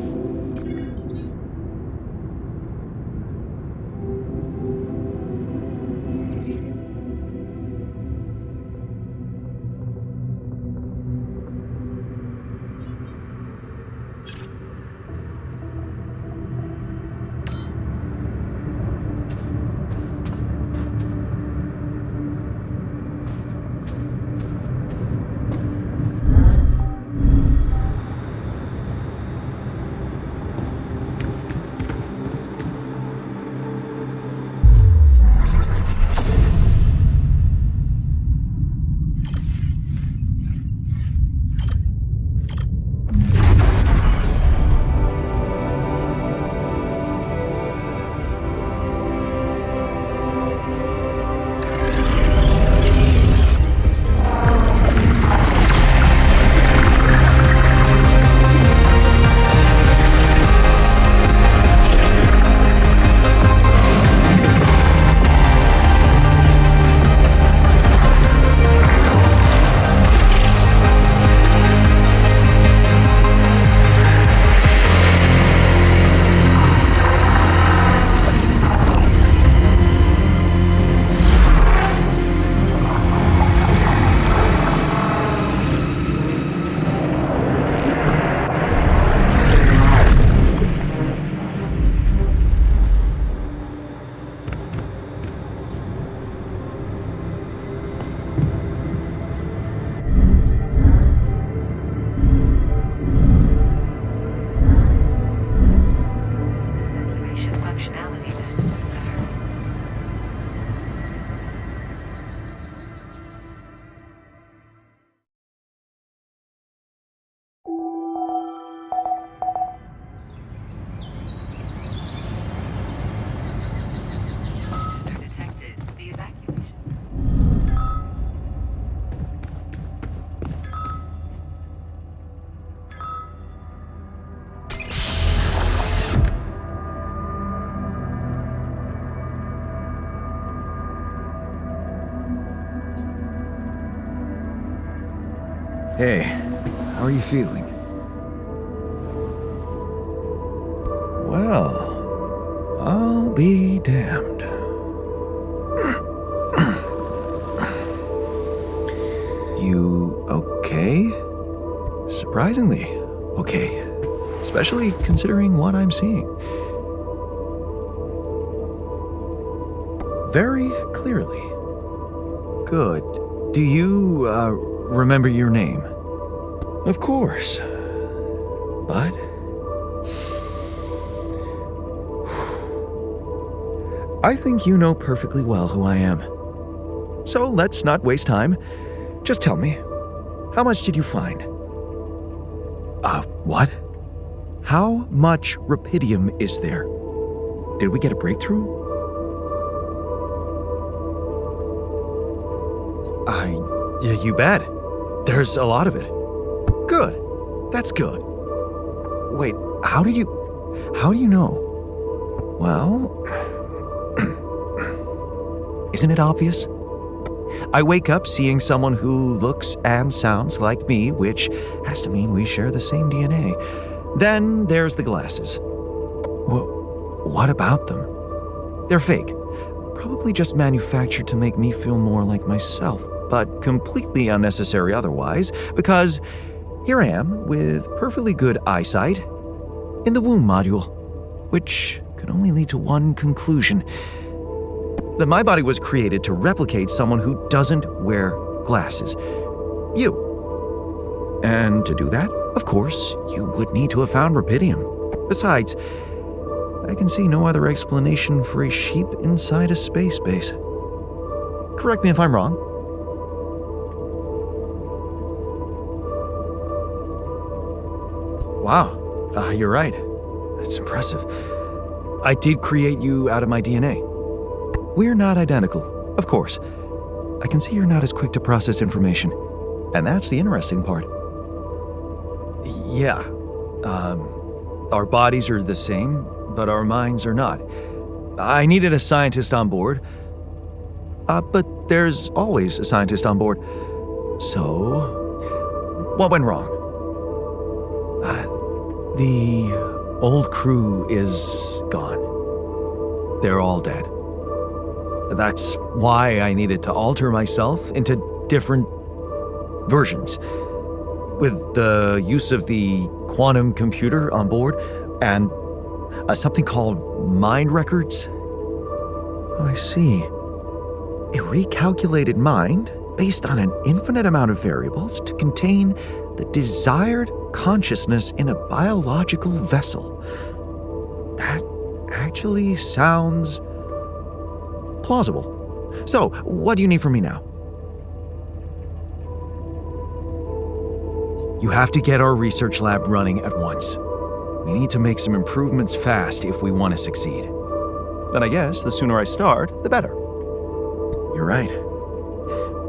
Hey, how are you feeling? Well, I'll be damned. You okay? Surprisingly okay. Especially considering what I'm seeing. Very clearly. Good. Do you, remember your name? Of course. But... I think you know perfectly well who I am. So let's not waste time. Just tell me, how much did you find? What? How much rupidium is there? Did we get a breakthrough? Yeah, you bet. There's a lot of it. Good. That's good. Wait, how do you know? Well, isn't it obvious? I wake up seeing someone who looks and sounds like me, which has to mean we share the same DNA. Then there's the glasses. What about them? They're fake. Probably just manufactured to make me feel more like myself, but completely unnecessary otherwise, because here I am with perfectly good eyesight in the womb module, which could only lead to one conclusion: that my body was created to replicate someone who doesn't wear glasses. You. And to do that, of course, you would need to have found rupidium. Besides, I can see no other explanation for a sheep inside a space base. Correct me if I'm wrong. Wow, you're right. It's impressive. I did create you out of my DNA. We're not identical, of course. I can see you're not as quick to process information, and that's the interesting part. Yeah, our bodies are the same, but our minds are not. I needed a scientist on board, but there's always a scientist on board. So, what went wrong? The old crew is gone. They're all dead. That's why I needed to alter myself into different versions. With the use of the quantum computer on board and something called mind records. Oh, I see. A recalculated mind based on an infinite amount of variables to contain the desired consciousness in a biological vessel. That actually sounds plausible. So, what do you need from me now? You have to get our research lab running at once. We need to make some improvements fast if we want to succeed. Then I guess the sooner I start, the better. You're right.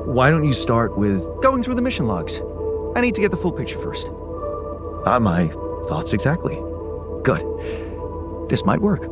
Why don't you start with going through the mission logs? I need to get the full picture first. My thoughts exactly. Good. This might work.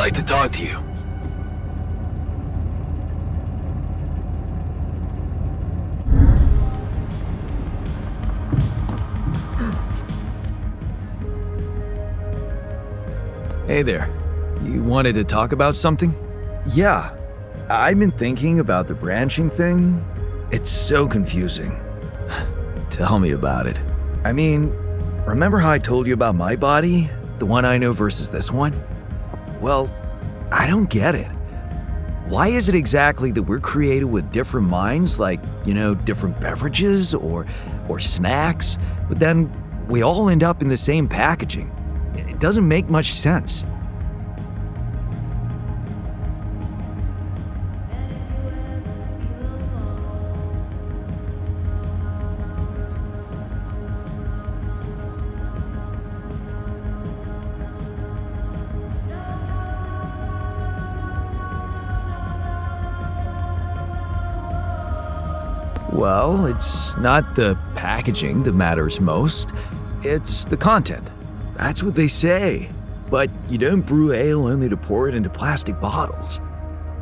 like to talk to you. Hey there. You wanted to talk about something? Yeah, I've been thinking about the branching thing. It's so confusing. Tell me about it. I mean, remember how I told you about my body? The one I know versus this one? Well, I don't get it. Why is it exactly that we're created with different minds, like, different beverages or snacks, but then we all end up in the same packaging? It doesn't make much sense. Well, it's not the packaging that matters most. It's the content. That's what they say. But you don't brew ale only to pour it into plastic bottles.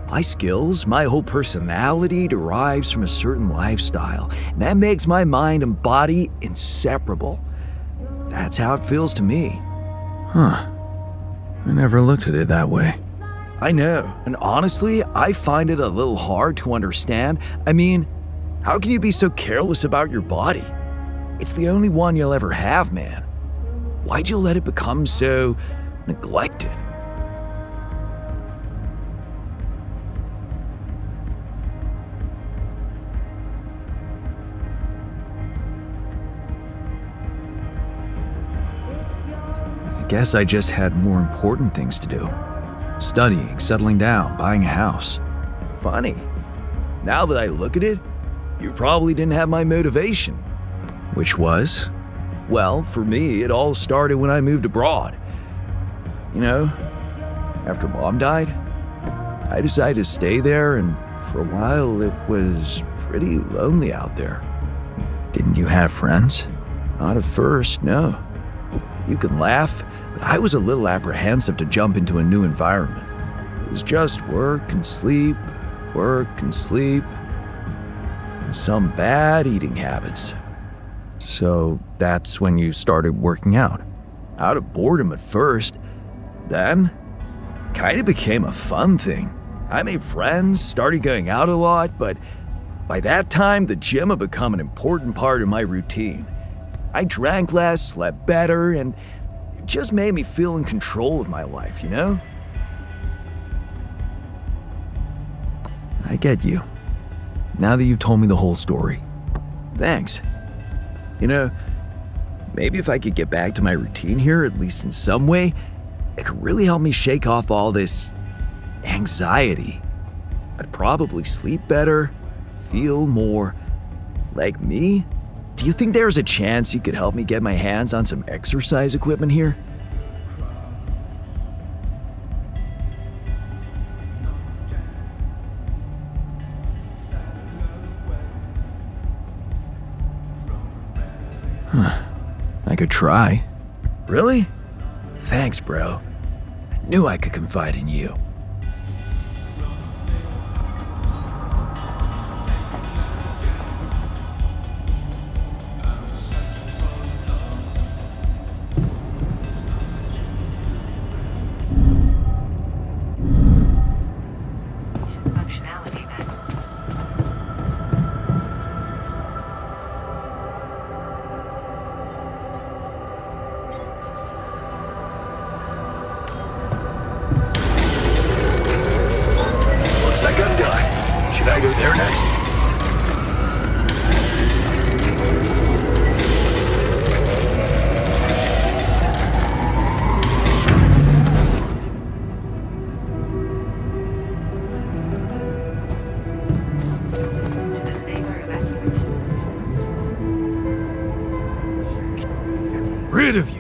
My skills, my whole personality derives from a certain lifestyle, and that makes my mind and body inseparable. That's how it feels to me. Huh. I never looked at it that way. I know, and honestly, I find it a little hard to understand. I mean, how can you be so careless about your body? It's the only one you'll ever have, man. Why'd you let it become so neglected? I guess I just had more important things to do. Studying, settling down, buying a house. Funny. Now that I look at it, you probably didn't have my motivation. Which was? Well, for me, it all started when I moved abroad. After Mom died, I decided to stay there, and for a while it was pretty lonely out there. Didn't you have friends? Not at first, no. You can laugh, but I was a little apprehensive to jump into a new environment. It was just work and sleep, and some bad eating habits. So that's when you started working out? Out of boredom at first. Then, kind of became a fun thing. I made friends, started going out a lot, but by that time, the gym had become an important part of my routine. I drank less, slept better, and it just made me feel in control of my life, I get you. Now that you've told me the whole story. Thanks. Maybe if I could get back to my routine here, at least in some way, it could really help me shake off all this anxiety. I'd probably sleep better, feel more like me. Do you think there's a chance you could help me get my hands on some exercise equipment here? I could try. Really? Thanks, bro. I knew I could confide in you. I go there next? Rid of you.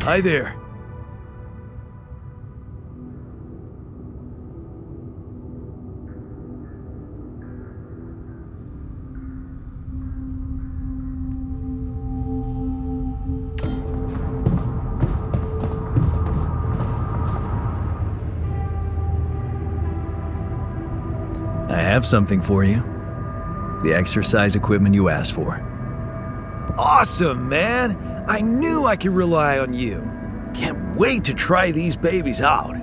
Hi there. I have something for you. The exercise equipment you asked for. Awesome, man! I knew I could rely on you. Can't wait to try these babies out.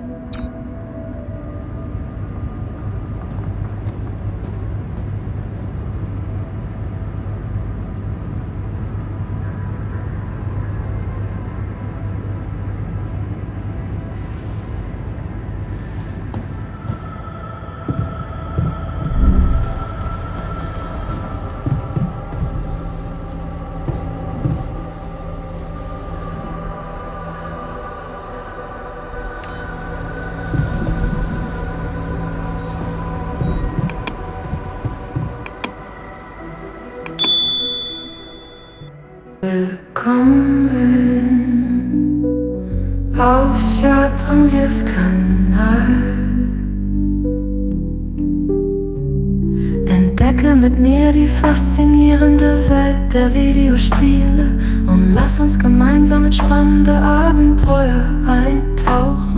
Willkommen auf Schatomers Kanal. Entdecke mit mir die faszinierende Welt der Videospiele und lass uns gemeinsam in spannende Abenteuer eintauchen.